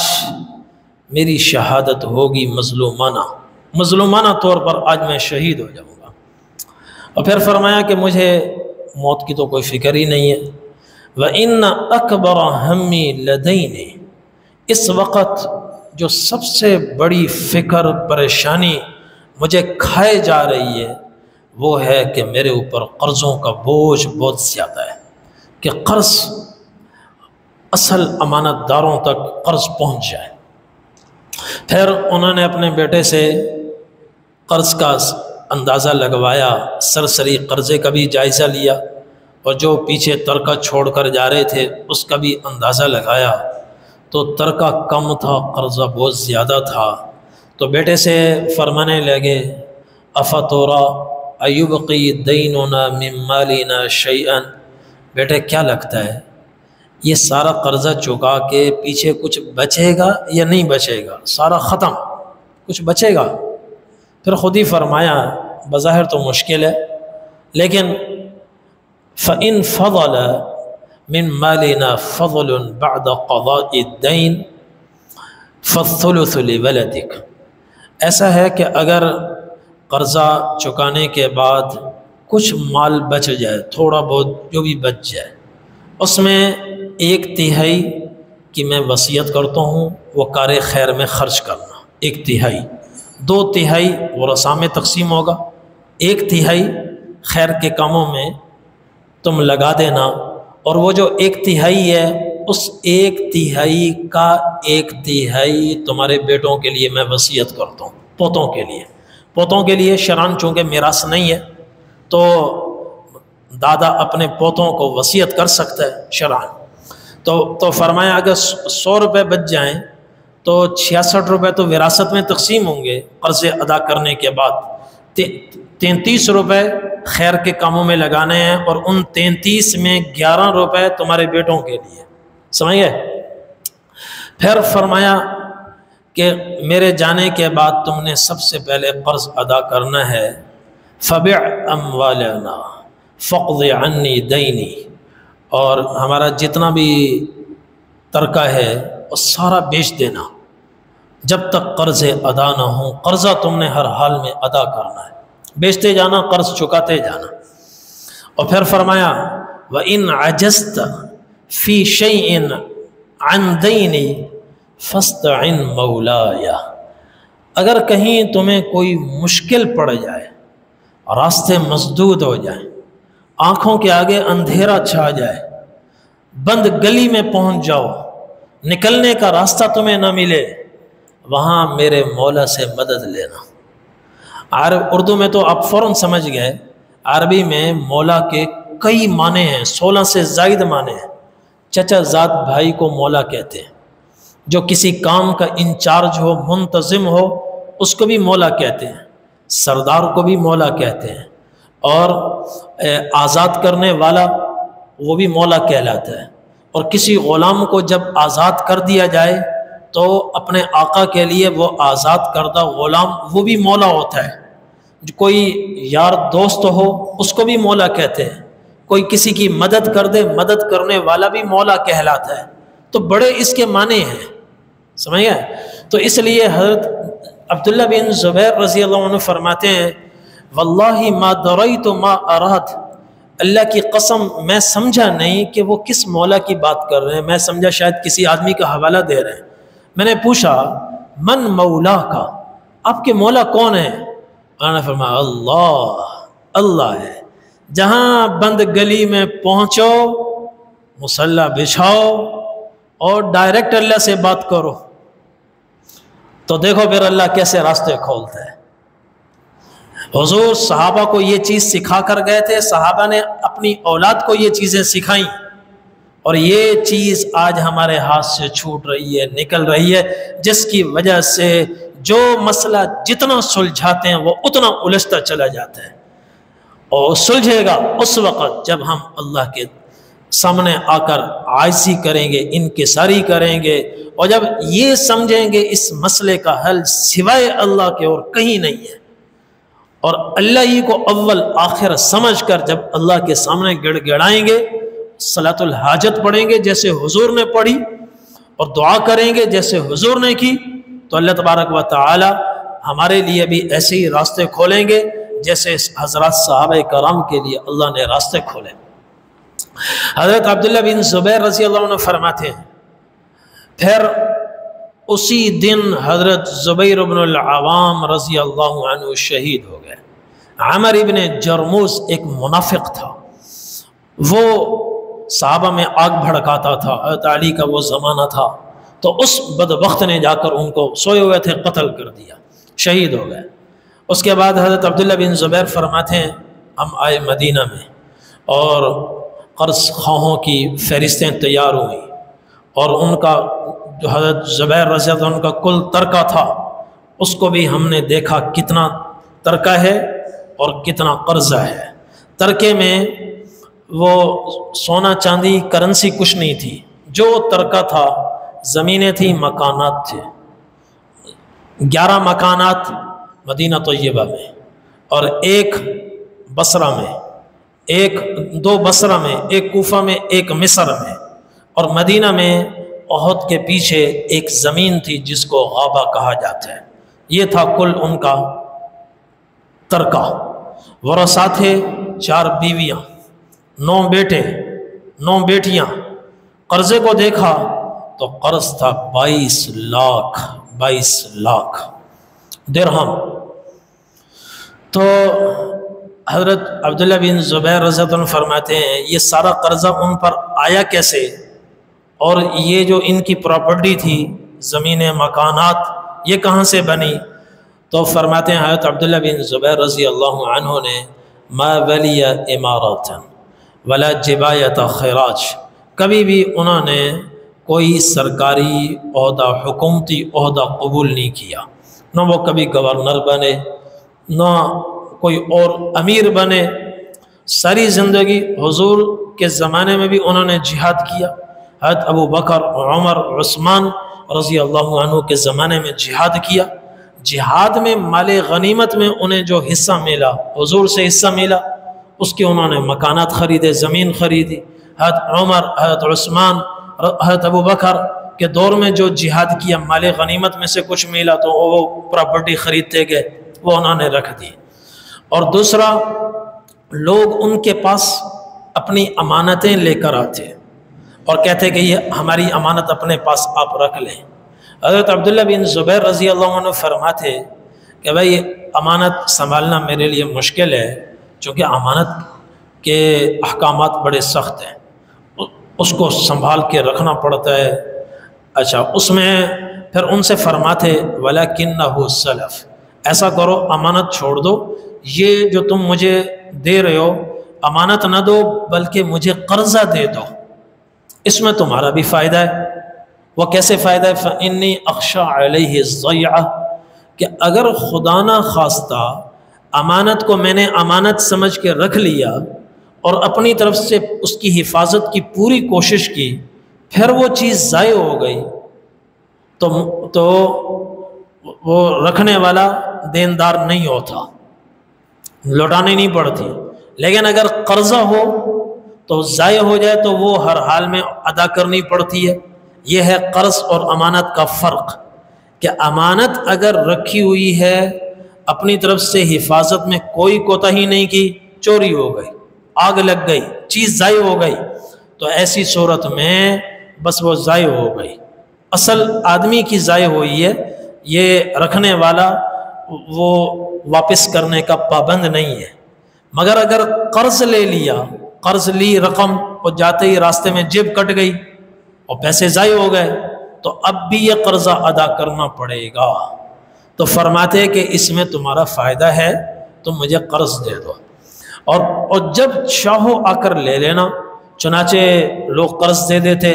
میری شہادت ہوگی مظلومانہ طور پر، آج میں شہید ہو جاؤں گا۔ اور پھر فرمایا کہ مجھے موت کی تو کوئی فکر ہی نہیں ہے۔ وَإِنَّ أَكْبَرَ هَمِّي لَدَيْنِ، اس وقت جو سب سے بڑی فکر پریشانی مجھے کھائے جا رہی ہے وہ ہے کہ میرے اوپر قرضوں کا بوجھ بہت زیادہ ہے، کہ قرض اصل امانت داروں تک قرض پہنچ جائے۔ پھر انہوں نے اپنے بیٹے سے قرض کا اندازہ لگوایا، سرسری قرضے کا بھی جائزہ لیا، اور جو پیچھے ترکہ چھوڑ کر جا رہے تھے اس کا بھی اندازہ لگایا، تو ترکہ کم تھا، قرضہ بہت زیادہ تھا۔ تو بیٹے سے فرمانے لگے افتورا ایبقی دیننا من مالنا شیئا، بیٹے کیا لگتا ہے یہ سارا قرضہ چکا کے پیچھے کچھ بچے گا یا نہیں بچے گا؟ سارا ختم، کچھ بچے گا؟ پھر خود ہی فرمایا بظاہر تو مشکل ہے، لیکن فَإِن فَضَلَ مِن مَالِنَا فَضْلٌ بَعْدَ قَضَاءِ الدَّيْنِ فَالثُّلُثُ لِوَلَدِكَ، ایسا ہے کہ اگر قرضہ چکانے کے بعد کچھ مال بچ جائے، تھوڑا بہت جو بھی بچ جائے، اس میں 1/3 کی میں وصیت کرتا ہوں وہ کار خیر میں خرچ کرنا، 1/3، 2/3 ورثاء میں تقسیم ہوگا، 1/3 خیر کے کاموں میں تم لگا دینا، اور وہ جو 1/3 ہے اس 1/3 کا 1/3 تمہارے بیٹوں کے لیے میں وصیت کرتا ہوں، پوتوں کے لیے شرعاً چونکہ میراث نہیں ہے تو دادا اپنے پوتوں کو وصیت کر سکتا ہے شرعاً۔ تو فرمایا اگر 100 روپے بچ جائیں تو 66 روپے تو وراثت میں تقسیم ہوں گے قرض ادا کرنے کے بعد، 33 روپے خیر کے کاموں میں لگانے ہیں، اور ان 33 میں 11 روپے تمہارے بیٹوں کے لیے، سمجھ گئے؟ پھر فرمایا کہ میرے جانے کے بعد تم نے سب سے پہلے قرض ادا کرنا ہے، فَبِعْ أَمْوَالَنَا فَقْضِ عَنِّي دَيْنِي، اور ہمارا جتنا بھی ترکہ ہے وہ سارا بیچ دینا جب تک قرض ادا نہ ہوں، قرضہ تم نے ہر حال میں ادا کرنا ہے، بیچتے جانا، قرض چکاتے جانا۔ اور پھر فرمایا وَإِنْ عَجَزْتَ فِي شَيْءٍ عَنْ دَيْنِ فَاسْتَعِنْ مَوْلَايَ۔ اگر کہیں تمہیں کوئی مشکل پڑ جائے، راستے مسدود ہو جائیں، آنکھوں کے آگے اندھیرا چھا جائے، بند گلی میں پہنچ جاؤ، نکلنے کا راستہ تمہیں نہ ملے، وہاں میرے مولا سے مدد لینا۔ اردو میں تو آپ فوراً سمجھ گئے، عربی میں مولا کے کئی معنی ہیں، 16 سے زائد معنی ہیں۔ چچا زاد بھائی کو مولا کہتے ہیں، جو کسی کام کا انچارج ہو، منتظم ہو، اس کو بھی مولا کہتے ہیں، سردار کو بھی مولا کہتے ہیں، اور آزاد کرنے والا وہ بھی مولا کہلاتا ہے۔ اور کسی غلام کو جب آزاد کر دیا جائے تو اپنے آقا کے لیے وہ آزاد کردہ غلام وہ بھی مولا ہوتا ہے۔ کوئی یار دوست ہو اس کو بھی مولا کہتے ہیں، کوئی کسی کی مدد کر دے، مدد کرنے والا بھی مولا کہلاتا ہے۔ تو بڑے اس کے معنی ہیں، سمجھ گئے؟ تو اس لیے حضرت عبداللہ بن زبیر رضی اللہ عنہ فرماتے ہیں، واللہ ما دریت ما اراد، اللہ کی قسم میں سمجھا نہیں کہ وہ کس مولا کی بات کر رہے ہیں، میں سمجھا شاید کسی آدمی کا حوالہ دے رہے ہیں۔ میں نے پوچھا من مولا کا، آپ کے مولا کون ہیں؟ انہوں نے فرمایا اللہ ہے۔ جہاں بند گلی میں پہنچو، مصلی بچھاؤ اور ڈائریکٹ اللہ سے بات کرو، تو دیکھو پھر اللہ کیسے راستے کھولتا ہے۔ حضور صحابہ کو یہ چیز سکھا کر گئے تھے، صحابہ نے اپنی اولاد کو یہ چیزیں سکھائیں، اور یہ چیز آج ہمارے ہاتھ سے چھوٹ رہی ہے، نکل رہی ہے، جس کی وجہ سے جو مسئلہ جتنا سلجھاتے ہیں وہ اتنا الجھتا چلا جاتا ہے، اور سلجھے گا اس وقت جب ہم اللہ کے سامنے آ کر عاجزی کریں گے، انکساری کریں گے، اور جب یہ سمجھیں گے اس مسئلے کا حل سوائے اللہ کے اور کہیں نہیں ہے، اور اللہ ہی کو اول آخر سمجھ کر جب اللہ کے سامنے گڑ گڑائیں گے، صلاۃ الحاجت پڑھیں گے جیسے حضور نے پڑھی، اور دعا کریں گے جیسے حضور نے کی، تو اللہ تبارک و تعالی ہمارے لیے بھی ایسے ہی راستے کھولیں گے جیسے حضرات صحابہ کرام کے لیے اللہ نے راستے کھولے۔ حضرت عبداللہ بن زبیر رضی اللہ عنہ فرماتے ہیں، پھر اسی دن حضرت زبیر بن العوام رضی اللہ عنہ شہید ہو گئے۔ عمر ابن جرموز ایک منافق تھا، وہ صحابہ میں آگ بھڑکاتا تھا، حضرت علی کا وہ زمانہ تھا، تو اس بدبخت نے جا کر ان کو سوئے ہوئے تھے قتل کر دیا، شہید ہو گئے۔ اس کے بعد حضرت عبداللہ بن زبیر فرماتے ہیں، ہم آئے مدینہ میں اور قرض خواہوں کی فہرستیں تیار ہوئیں، اور ان کا جو حضرت زبیر رضی اللہ عنہ کا کل ترکہ تھا اس کو بھی ہم نے دیکھا کتنا ترکہ ہے اور کتنا قرضہ ہے۔ ترکے میں وہ سونا چاندی کرنسی کچھ نہیں تھی، جو ترکہ تھا زمینیں تھیں، مکانات تھے، 11 مکانات مدینہ طیبہ میں، اور ایک بصرہ میں، دو بصرہ میں، ایک کوفہ میں، ایک مصر میں، اور مدینہ میں احد کے پیچھے ایک زمین تھی جس کو غابہ کہا جاتا ہے۔ یہ تھا کل ان کا ترکہ۔ ورثہ تھے 4 بیویاں، 9 بیٹے، 9 بیٹیاں۔ قرضے کو دیکھا تو قرض تھا 22 لاکھ درہم۔ تو حضرت عبداللہ بن زبیر رضی اللہ عنہ فرماتے ہیں، یہ سارا قرضہ ان پر آیا کیسے، اور یہ جو ان کی پراپرٹی تھی، زمینیں، مکانات، یہ کہاں سے بنی؟ تو فرماتے ہیں حضرت عبداللہ بن زبیر رضی اللہ عنہ نے، ما ولی امارات ولا جبایت خراج، کبھی بھی انہوں نے کوئی سرکاری عہدہ، حکومتی عہدہ قبول نہیں کیا، نہ وہ کبھی گورنر بنے، نہ کوئی اور امیر بنے۔ ساری زندگی حضور کے زمانے میں بھی انہوں نے جہاد کیا، حضرت ابو بکر، عمر، عثمان رضی اللہ عنہ کے زمانے میں جہاد کیا۔ جہاد میں مال غنیمت میں انہیں جو حصہ ملا، حضور سے حصہ ملا، اس کے انہوں نے مکانات خریدے، زمین خریدی۔ حضرت عمر، حضرت عثمان، حضرت ابو بکر کے دور میں جو جہاد کیا، مال غنیمت میں سے کچھ ملا تو وہ پراپرٹی خریدتے گئے، وہ انہوں نے رکھ دی۔ اور دوسرا، لوگ ان کے پاس اپنی امانتیں لے کر آتے اور کہتے کہ یہ ہماری امانت اپنے پاس آپ رکھ لیں۔ حضرت عبداللہ بن زبیر رضی اللہ عنہ فرماتے کہ بھائی امانت سنبھالنا میرے لیے مشکل ہے، چونکہ امانت کے احکامات بڑے سخت ہیں، اس کو سنبھال کے رکھنا پڑتا ہے۔ اچھا، اس میں پھر ان سے فرماتے وَلَكِنَّهُ سَلَف، ایسا کرو امانت چھوڑ دو، یہ جو تم مجھے دے رہے ہو امانت نہ دو بلکہ مجھے قرضہ دے دو، اس میں تمہارا بھی فائدہ ہے۔ وہ کیسے فائدہ ہے؟ فَإِنِّي أَخْشَىٰ عَلَيْهِ الضَّيْعَةَ، کہ اگر خدا نہ خواستہ امانت کو میں نے امانت سمجھ کے رکھ لیا اور اپنی طرف سے اس کی حفاظت کی پوری کوشش کی، پھر وہ چیز ضائع ہو گئی تو وہ رکھنے والا دیندار نہیں ہوتا، لوٹانی نہیں پڑتی۔ لیکن اگر قرضہ ہو تو ضائع ہو جائے تو وہ ہر حال میں ادا کرنی پڑتی ہے۔ یہ ہے قرض اور امانت کا فرق، کہ امانت اگر رکھی ہوئی ہے اپنی طرف سے حفاظت میں کوئی کوتاہی نہیں کی، چوری ہو گئی، آگ لگ گئی، چیز ضائع ہو گئی، تو ایسی صورت میں بس وہ ضائع ہو گئی، اصل آدمی کی ضائع ہوئی ہے، یہ رکھنے والا وہ واپس کرنے کا پابند نہیں ہے۔ مگر اگر قرض لے لیا، قرض لی رقم اور جاتے ہی راستے میں جیب کٹ گئی اور پیسے ضائع ہو گئے، تو اب بھی یہ قرضہ ادا کرنا پڑے گا۔ تو فرماتے کہ اس میں تمہارا فائدہ ہے، تم مجھے قرض دے دو، اور جب چاہو آ کر لے لینا۔ چنانچہ لوگ قرض دے دیتے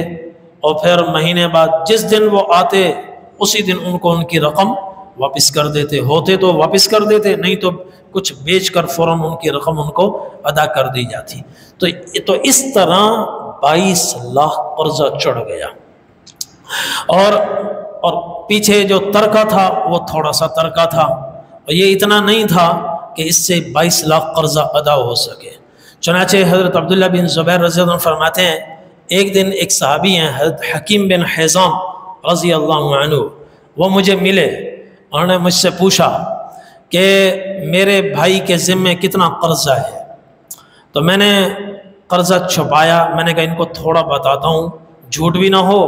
اور پھر مہینے بعد جس دن وہ آتے اسی دن ان کو ان کی رقم واپس کر دیتے، ہوتے تو واپس کر دیتے، نہیں تو کچھ بیچ کر فوراً ان کی رقم ان کو ادا کر دی جاتی۔ تو اس طرح 22 لاکھ قرضہ چڑھ گیا، اور پیچھے جو ترکہ تھا وہ تھوڑا سا ترکہ تھا، اور یہ اتنا نہیں تھا کہ اس سے 22 لاکھ قرضہ ادا ہو سکے۔ چنانچہ حضرت عبداللہ بن زبیر رضی اللہ عنہ فرماتے ہیں، ایک دن ایک صحابی ہیں حضرت حکیم بن حزام رضی اللہ عنہ، وہ مجھے ملے، انہوں نے مجھ سے پوچھا کہ میرے بھائی کے ذمے کتنا قرضہ ہے؟ تو میں نے قرضہ چھپایا، میں نے کہا ان کو تھوڑا بتاتا ہوں، جھوٹ بھی نہ ہو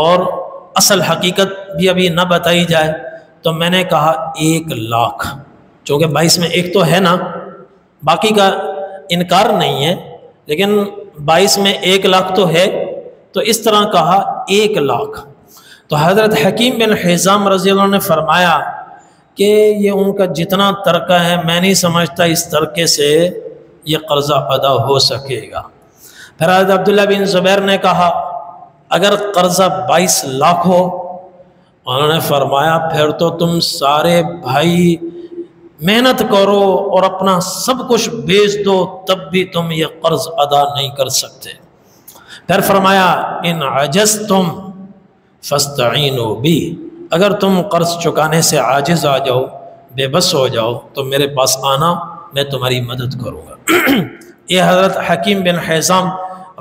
اور اصل حقیقت بھی ابھی نہ بتائی جائے۔ تو میں نے کہا 1 لاکھ، چونکہ 22 میں ایک تو ہے نا، باقی کا انکار نہیں ہے، لیکن 22 میں 1 لاکھ تو ہے، تو اس طرح کہا 1 لاکھ۔ تو حضرت حکیم بن حزام رضی اللہ عنہ نے فرمایا کہ یہ ان کا جتنا ترکہ ہے میں نہیں سمجھتا اس ترکے سے یہ قرضہ ادا ہو سکے گا۔ پھر حضرت عبداللہ بن زبیر نے کہا اگر قرضہ 22 لاکھ ہو، انہوں نے فرمایا پھر تو تم سارے بھائی محنت کرو اور اپنا سب کچھ بیچ دو، تب بھی تم یہ قرض ادا نہیں کر سکتے۔ پھر فرمایا ان عجزتم فاستعینوا بی، اگر تم قرض چکانے سے عاجز آ جاؤ، بے بس ہو جاؤ، تو میرے پاس آنا، میں تمہاری مدد کروں گا۔ یہ حضرت حکیم بن حزام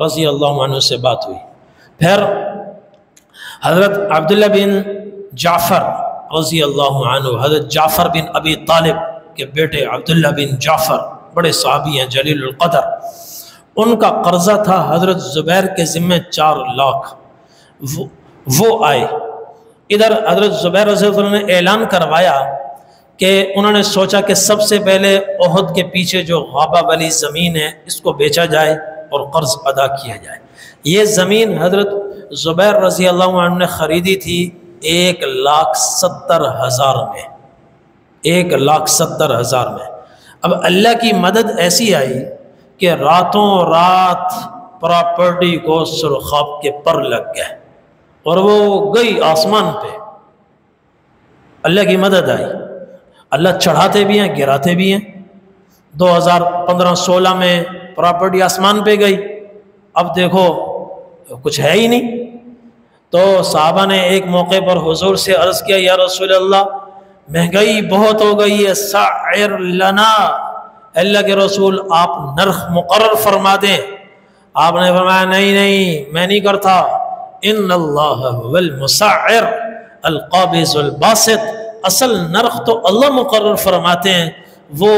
رضی اللہ عنہ سے بات ہوئی۔ پھر حضرت عبداللہ بن جعفر رضی اللہ عنہ، حضرت جعفر بن ابی طالب کے بیٹے عبداللہ بن جعفر، بڑے صحابی ہیں جلیل القدر، ان کا قرضہ تھا حضرت زبیر کے ذمہ 4 لاکھ۔ وہ آئے ادھر، حضرت زبیر رضی اللہ عنہ نے اعلان کروایا کہ انہوں نے سوچا کہ سب سے پہلے احد کے پیچھے جو غابہ والی زمین ہے اس کو بیچا جائے اور قرض ادا کیا جائے۔ یہ زمین حضرت زبیر رضی اللہ عنہ نے خریدی تھی 1,70,000 میں، 1,70,000 میں۔ اب اللہ کی مدد ایسی آئی کہ راتوں رات پراپرٹی کو سرخاب کے پر لگ گئے اور وہ گئی آسمان پہ۔ اللہ کی مدد آئی، اللہ چڑھاتے بھی ہیں گراتے بھی ہیں۔ 2015-16 میں پراپرٹی آسمان پہ گئی، اب دیکھو کچھ ہے ہی نہیں۔ تو صحابہ نے ایک موقع پر حضور سے عرض کیا یا رسول اللہ مہنگائی بہت ہو گئی ہے، سعر لنا، اللہ کے رسول آپ نرخ مقرر فرما دیں۔ آپ نے فرمایا نہیں میں نہیں کرتا، ان اللہ هو المسعر القابض الباسط، اصل نرخ تو اللہ مقرر فرماتے ہیں، وہ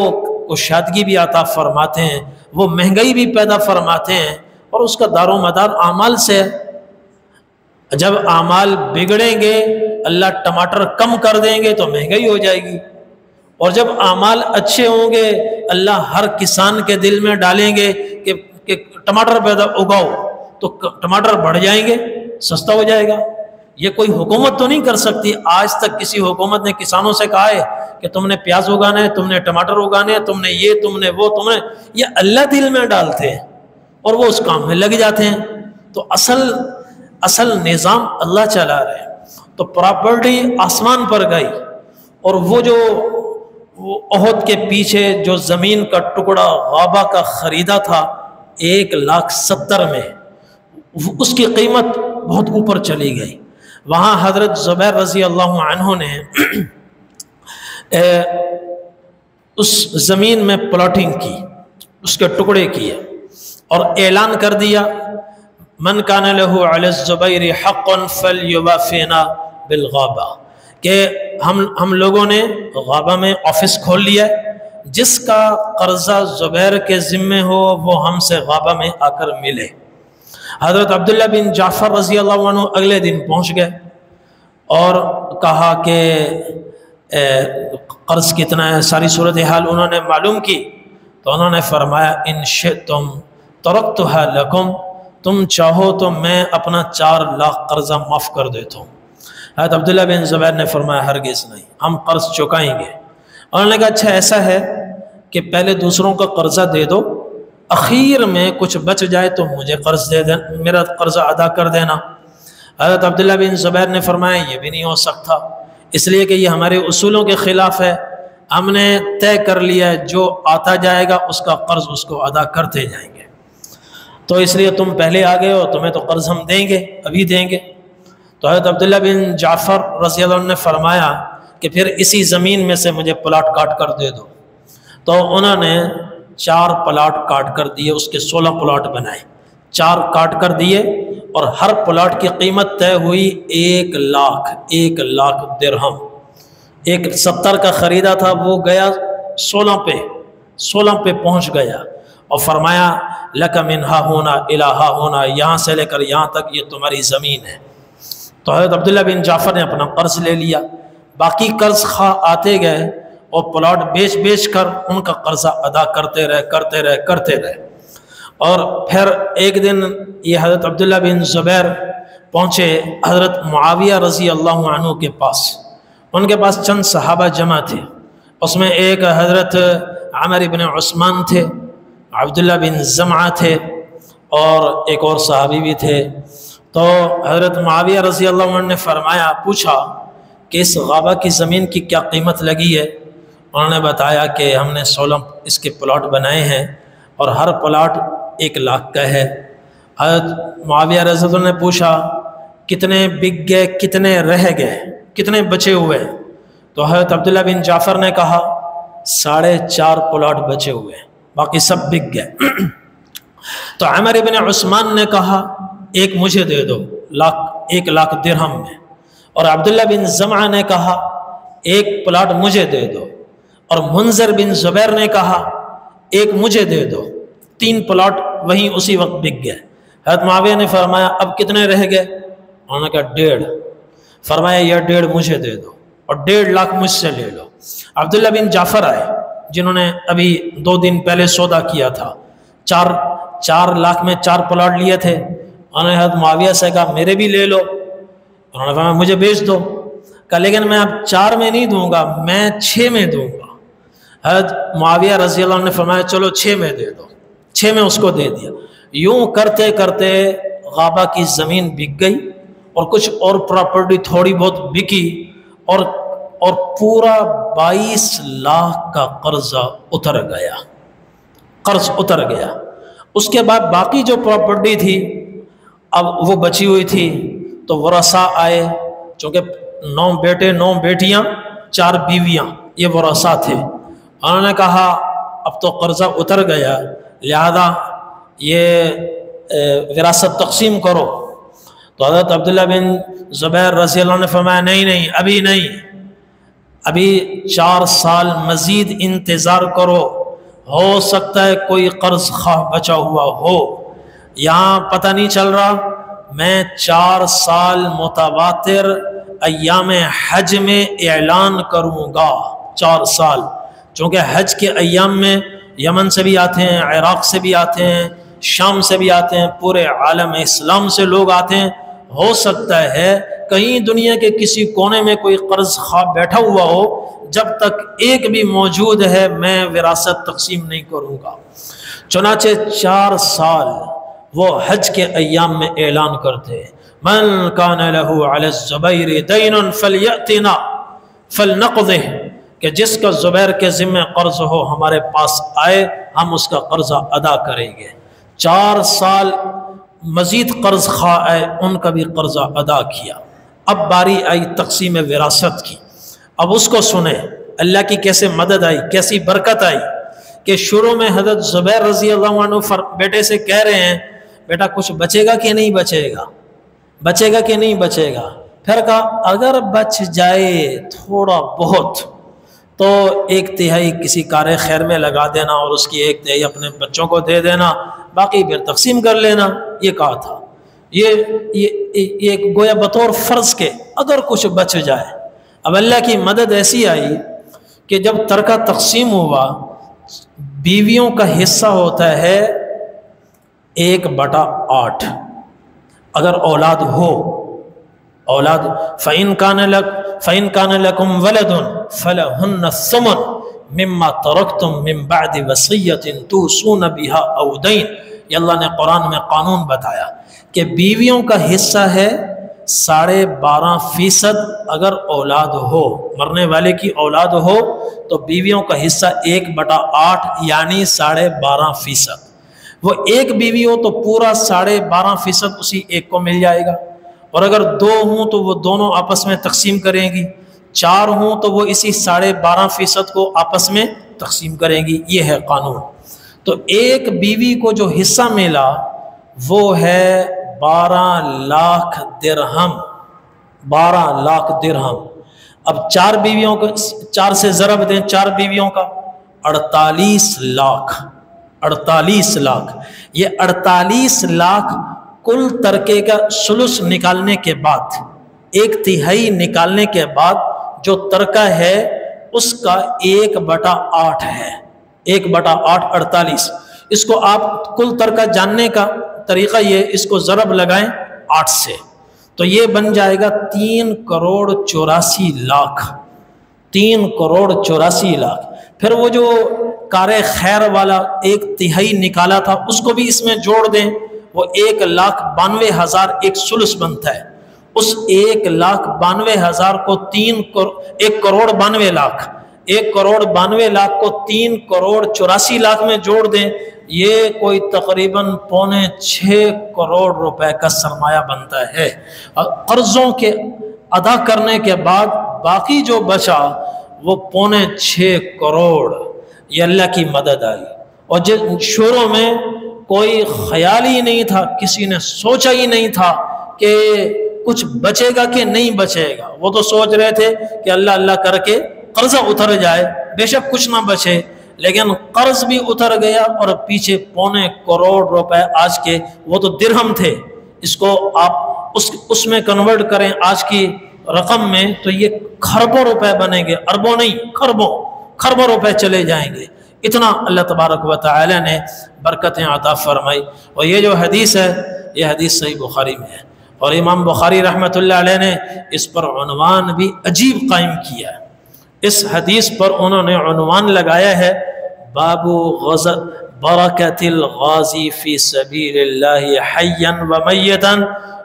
کشادگی بھی عطا فرماتے ہیں، وہ مہنگائی بھی پیدا فرماتے ہیں، اور اس کا دار و مدار اعمال سے ہے۔ جب اعمال بگڑیں گے، اللہ ٹماٹر کم کر دیں گے تو مہنگائی ہو جائے گی، اور جب اعمال اچھے ہوں گے اللہ ہر کسان کے دل میں ڈالیں گے کہ ٹماٹر پیدا اگاؤ، تو ٹماٹر بڑھ جائیں گے، سستا ہو جائے گا۔ یہ کوئی حکومت تو نہیں کر سکتی۔ آج تک کسی حکومت نے کسانوں سے کہا ہے کہ تم نے پیاز اگانا ہے، تم نے ٹماٹر اگانے ہیں، تم نے یہ، تم نے وہ، تم نے یہ اللہ دل میں ڈالتے ہیں اور وہ اس کام میں لگ جاتے ہیں۔ تو اصل نظام اللہ چلا رہے ہیں۔ تو پراپرٹی آسمان پر گئی، اور وہ جو احد کے پیچھے جو زمین کا ٹکڑا غابہ کا خریدا تھا 1,70,000 میں، اس کی قیمت بہت اوپر چلی گئی۔ وہاں حضرت زبیر رضی اللہ عنہ نے اس زمین میں پلاٹنگ کی، اس کے ٹکڑے کیے، اور اعلان کر دیا من کان لہ علی الزبیر حق فلیوافینا بالغابہ، کہ ہم لوگوں نے غابہ میں آفس کھول لیا ہے، جس کا قرضہ زبیر کے ذمے ہو وہ ہم سے غابہ میں آ کر ملے۔ حضرت عبداللہ بن جعفر رضی اللہ عنہ اگلے دن پہنچ گئے اور کہا کہ قرض کتنا ہے، ساری صورتحال انہوں نے معلوم کی، تو انہوں نے فرمایا ان شئتم ترکتھا لکم، تم چاہو تو میں اپنا 4 لاکھ قرضہ معاف کر دیتا ہوں۔ حضرت عبداللہ بن زبیر نے فرمایا ہرگز نہیں، ہم قرض چکائیں گے۔ انہوں نے کہا اچھا ایسا ہے کہ پہلے دوسروں کا قرضہ دے دو، اخیر میں کچھ بچ جائے تو مجھے قرض دے دینا، میرا قرضہ ادا کر دینا۔ حضرت عبداللہ بن زبیر نے فرمایا یہ بھی نہیں ہو سکتا، اس لیے کہ یہ ہمارے اصولوں کے خلاف ہے، ہم نے طے کر لیا ہے جو آتا جائے گا اس کا قرض اس کو ادا کرتے جائیں گے، تو اس لیے تم پہلے آ گئے ہو، تمہیں تو قرض ہم دیں گے، ابھی دیں گے۔ تو حضرت عبداللہ بن جعفر رضی اللہ عنہ نے فرمایا کہ پھر اسی زمین میں سے مجھے پلاٹ کاٹ کر دے دو۔ تو انہوں نے 4 پلاٹ کاٹ کر دیے، اس کے 16 پلاٹ بنائے، 4 کاٹ کر دیے، اور ہر پلاٹ کی قیمت طے ہوئی 1 لاکھ درہم۔ 1,70,000 کا خریدا تھا، وہ گیا 16 پہ پہنچ گیا، اور فرمایا لک من ہا ہونا الہ ہا ہونا، یہاں سے لے کر یہاں تک یہ تمہاری زمین ہے۔ تو حضرت عبداللہ بن جعفر نے اپنا قرض لے لیا، باقی قرض خواہ آتے گئے اور پلاٹ بیچ کر ان کا قرضہ ادا کرتے رہے۔ اور پھر ایک دن یہ حضرت عبداللہ بن زبیر پہنچے حضرت معاویہ رضی اللہ عنہ کے پاس، ان کے پاس چند صحابہ جمع تھے، اس میں ایک حضرت عمر بن عثمان تھے، عبداللہ بن زمعہ تھے، اور ایک اور صحابی بھی تھے۔ تو حضرت معاویہ رضی اللہ عنہ نے پوچھا کہ اس غابہ کی زمین کی کیا قیمت لگی ہے؟ انہوں نے بتایا کہ ہم نے 16 اس کے پلاٹ بنائے ہیں، اور ہر پلاٹ 1 لاکھ کا ہے۔ حضرت معاویہ رضی اللہ عنہ نے پوچھا کتنے بک گئے، کتنے رہ گئے، کتنے بچے ہوئے؟ تو حضرت عبداللہ بن جعفر نے کہا 4.5 پلاٹ بچے ہوئے، باقی سب بک گئے۔ تو عمر بن عثمان نے کہا 1 مجھے دے دو، 1 لاکھ درہم میں، اور عبداللہ بن زمعہ نے کہا 1 پلاٹ مجھے دے دو، اور منذر بن زبیر نے کہا 1 مجھے دے دو۔ 3 پلاٹ وہیں اسی وقت بک گئے۔ حضرت معاویہ نے فرمایا اب کتنے رہ گئے؟ انہوں نے کہا 1.5۔ فرمایا یہ 1.5 مجھے دے دو، اور 1.5 لاکھ مجھ سے لے لو۔ عبداللہ بن جعفر آئے جنہوں نے ابھی 2 دن پہلے سودا کیا تھا، 4 لاکھ میں 4 پلاٹ لیے تھے۔ انہوں نے حضرت معاویہ سے کہا میرے بھی لے لو، انہوں نے فرمایا مجھے بیچ دو۔ کہا لیکن میں اب 4 میں نہیں دوں گا، میں 6 میں دوں گا۔ حضرت معاویہ رضی اللہ عنہ نے فرمایا چلو 6 میں دے دو، 6 میں اس کو دے دیا۔ یوں کرتے کرتے غابہ کی زمین بک گئی، اور کچھ اور پراپرٹی تھوڑی بہت بکی، اور پورا 22 لاکھ کا قرضہ اتر گیا، قرض اتر گیا۔ اس کے بعد باقی جو پراپرٹی تھی اب وہ بچی ہوئی تھی، تو ورثاء آئے، چونکہ 9 بیٹے 9 بیٹیاں 4 بیویاں، یہ ورثاء تھے۔ انہوں نے کہا اب تو قرضہ اتر گیا، لہذا یہ وراثت تقسیم کرو۔ تو حضرت عبداللہ بن زبیر رضی اللہ عنہ نے فرمایا نہیں ابھی نہیں، ابھی 4 سال مزید انتظار کرو، ہو سکتا ہے کوئی قرض خواہ بچا ہوا ہو، یہاں پتہ نہیں چل رہا، میں 4 سال متواتر ایام حج میں اعلان کروں گا، 4 سال، چونکہ حج کے ایام میں یمن سے بھی آتے ہیں، عراق سے بھی آتے ہیں، شام سے بھی آتے ہیں، پورے عالم اسلام سے لوگ آتے ہیں، ہو سکتا ہے کہیں دنیا کے کسی کونے میں کوئی قرض خواہ بیٹھا ہوا ہو، جب تک ایک بھی موجود ہے میں وراثت تقسیم نہیں کروں گا۔ چنانچہ 4 سال وہ حج کے ایام میں اعلان کرتے ہیں، من کان لہ علی الزبیر دین فلیأتنا فلنقضہ، کہ جس کا زبیر کے ذمہ قرض ہو ہمارے پاس آئے، ہم اس کا قرضہ ادا کریں گے۔ 4 سال مزید قرض خواہ آئے، ان کا بھی قرضہ ادا کیا۔ اب باری آئی تقسیم وراثت کی۔ اب اس کو سنیں اللہ کی کیسے مدد آئی، کیسی برکت آئی، کہ شروع میں حضرت زبیر رضی اللہ عنہ بیٹے سے کہہ رہے ہیں بیٹا کچھ بچے گا کہ نہیں بچے گا، بچے گا کہ نہیں بچے گا؟ پھر کہا اگر بچ جائے تھوڑا بہت تو 1/3 کسی کار خیر میں لگا دینا اور اس کی 1/3 اپنے بچوں کو دے دینا، باقی پھر تقسیم کر لینا، یہ کہا تھا۔ یہ گویا بطور فرض کے اگر کچھ بچ جائے۔ اب اللہ کی مدد ایسی آئی کہ جب ترکہ تقسیم ہوا، بیویوں کا حصہ ہوتا ہے 1/8، اگر اولاد ہو، اولاد فَإِن كَانَ لَكُمْ وَلَدٌ فَلَهُنَّ الثُّمُنُ مِمَّا تَرَكْتُم مِّن بَعْدِ وَصِيَّةٍ تُوصُونَ بِهَا أَوْ دَيْنٍ۔ یہ اللہ نے قرآن میں قانون بتایا کہ بیویوں کا حصہ ہے 12.5%، اگر اولاد ہو، مرنے والے کی اولاد ہو تو بیویوں کا حصہ 1/8 یعنی 12.5%۔ وہ ایک بیوی ہو تو پورا 12.5% اسی ایک کو مل جائے گا، اور اگر 2 ہوں تو وہ دونوں آپس میں تقسیم کریں گی، 4 ہوں تو وہ اسی 12.5% کو آپس میں تقسیم کریں گی۔ یہ ہے قانون۔ تو ایک بیوی کو جو حصہ ملا وہ ہے 12 لاکھ درہم، 12 لاکھ درہم۔ اب 4 بیویوں کو 4 سے ضرب دیں، 4 بیویوں کا 48 لاکھ، 48 لاکھ۔ یہ 48 لاکھ کل ترکے کا ثلث نکالنے کے بعد، 1/3 نکالنے کے بعد جو ترکہ ہے اس کا 1/8 ہے، 1/8 48۔ اس کو آپ کل ترکہ جاننے کا طریقہ یہ، اس کو ضرب لگائیں 8 سے تو یہ بن جائے گا 3 کروڑ 84 لاکھ، 3 کروڑ 84 لاکھ۔ پھر وہ جو کار خیر والا 1/3 نکالا تھا اس کو بھی اس میں جوڑ دیں، وہ 1,92,000 ایک ثلث بنتا ہے۔ اس 1,92,000 کو 1 کروڑ 92 لاکھ، 1 کروڑ 92 لاکھ کو 3 کروڑ 84 لاکھ میں جوڑ دیں، یہ کوئی تقریباً 5.25 کروڑ روپے کا سرمایہ بنتا ہے۔ قرضوں کے ادا کرنے کے بعد باقی جو بچا وہ 5.25 کروڑ۔ یہ اللہ کی مدد آئی، اور شروع میں کوئی خیال ہی نہیں تھا، کسی نے سوچا ہی نہیں تھا کہ کچھ بچے گا کہ نہیں بچے گا۔ وہ تو سوچ رہے تھے کہ اللہ اللہ کر کے قرضہ اتر جائے، بے شک کچھ نہ بچے، لیکن قرض بھی اتر گیا اور پیچھے 5.25 کروڑ روپے آج کے، وہ تو درہم تھے، اس کو آپ اس میں کنورٹ کریں آج کی رقم میں تو یہ کھربوں روپے بنیں گے، اربوں نہیں، کھربوں روپے چلے جائیں گے۔ اتنا اللہ تبارک و تعالی نے برکتیں عطا فرمائی۔ اور یہ جو حدیث ہے یہ حدیث صحیح بخاری میں ہے، اور امام بخاری رحمۃ اللہ علیہ نے اس پر عنوان بھی عجیب قائم کیا ہے۔ اس حدیث پر انہوں نے عنوان لگایا ہے باب برکت الغازی فی سبیل اللہ حیا و میتا۔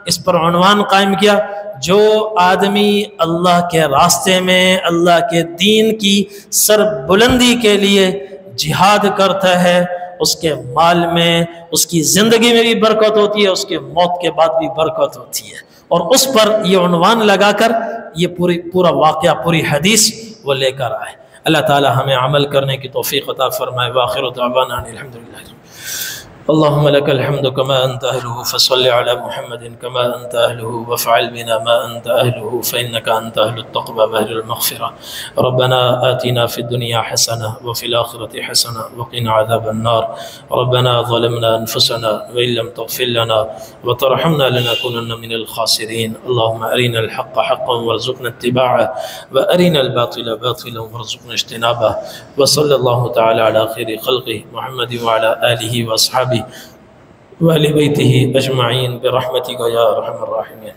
اس پر عنوان قائم کیا، جو آدمی اللہ کے راستے میں اللہ کے دین کی سر بلندی کے لیے جہاد کرتا ہے، اس کے مال میں، اس کی زندگی میں بھی برکت ہوتی ہے، اس کے موت کے بعد بھی برکت ہوتی ہے۔ اور اس پر یہ عنوان لگا کر یہ پورا واقعہ، پوری حدیث وہ لے کر آئے۔ اللہ تعالی ہمیں عمل کرنے کی توفیق عطا فرمائے۔ وآخر دعوانا الحمدللہ۔ اللهم لك الحمد كما أنت أهله، فصل على محمد كما أنت أهله، وافعل بنا ما أنت أهله، فإنك أنت أهل التقوى وأهل المغفرة. ربنا آتنا في الدنيا حسنة وفي الآخرة حسنة وقنا عذاب النار. ربنا ظلمنا أنفسنا وإن لم تغفر لنا وترحمنا لنكونن من الخاسرين. اللهم أرنا الحق حقا وارزقنا اتباعه، وأرنا الباطل باطلا وارزقنا اجتنابه. وصلى الله تعالى على خير خلقه محمد وعلى آله وأصحابه وآل بيته أجمعين برحمتك يا أرحم الراحمين.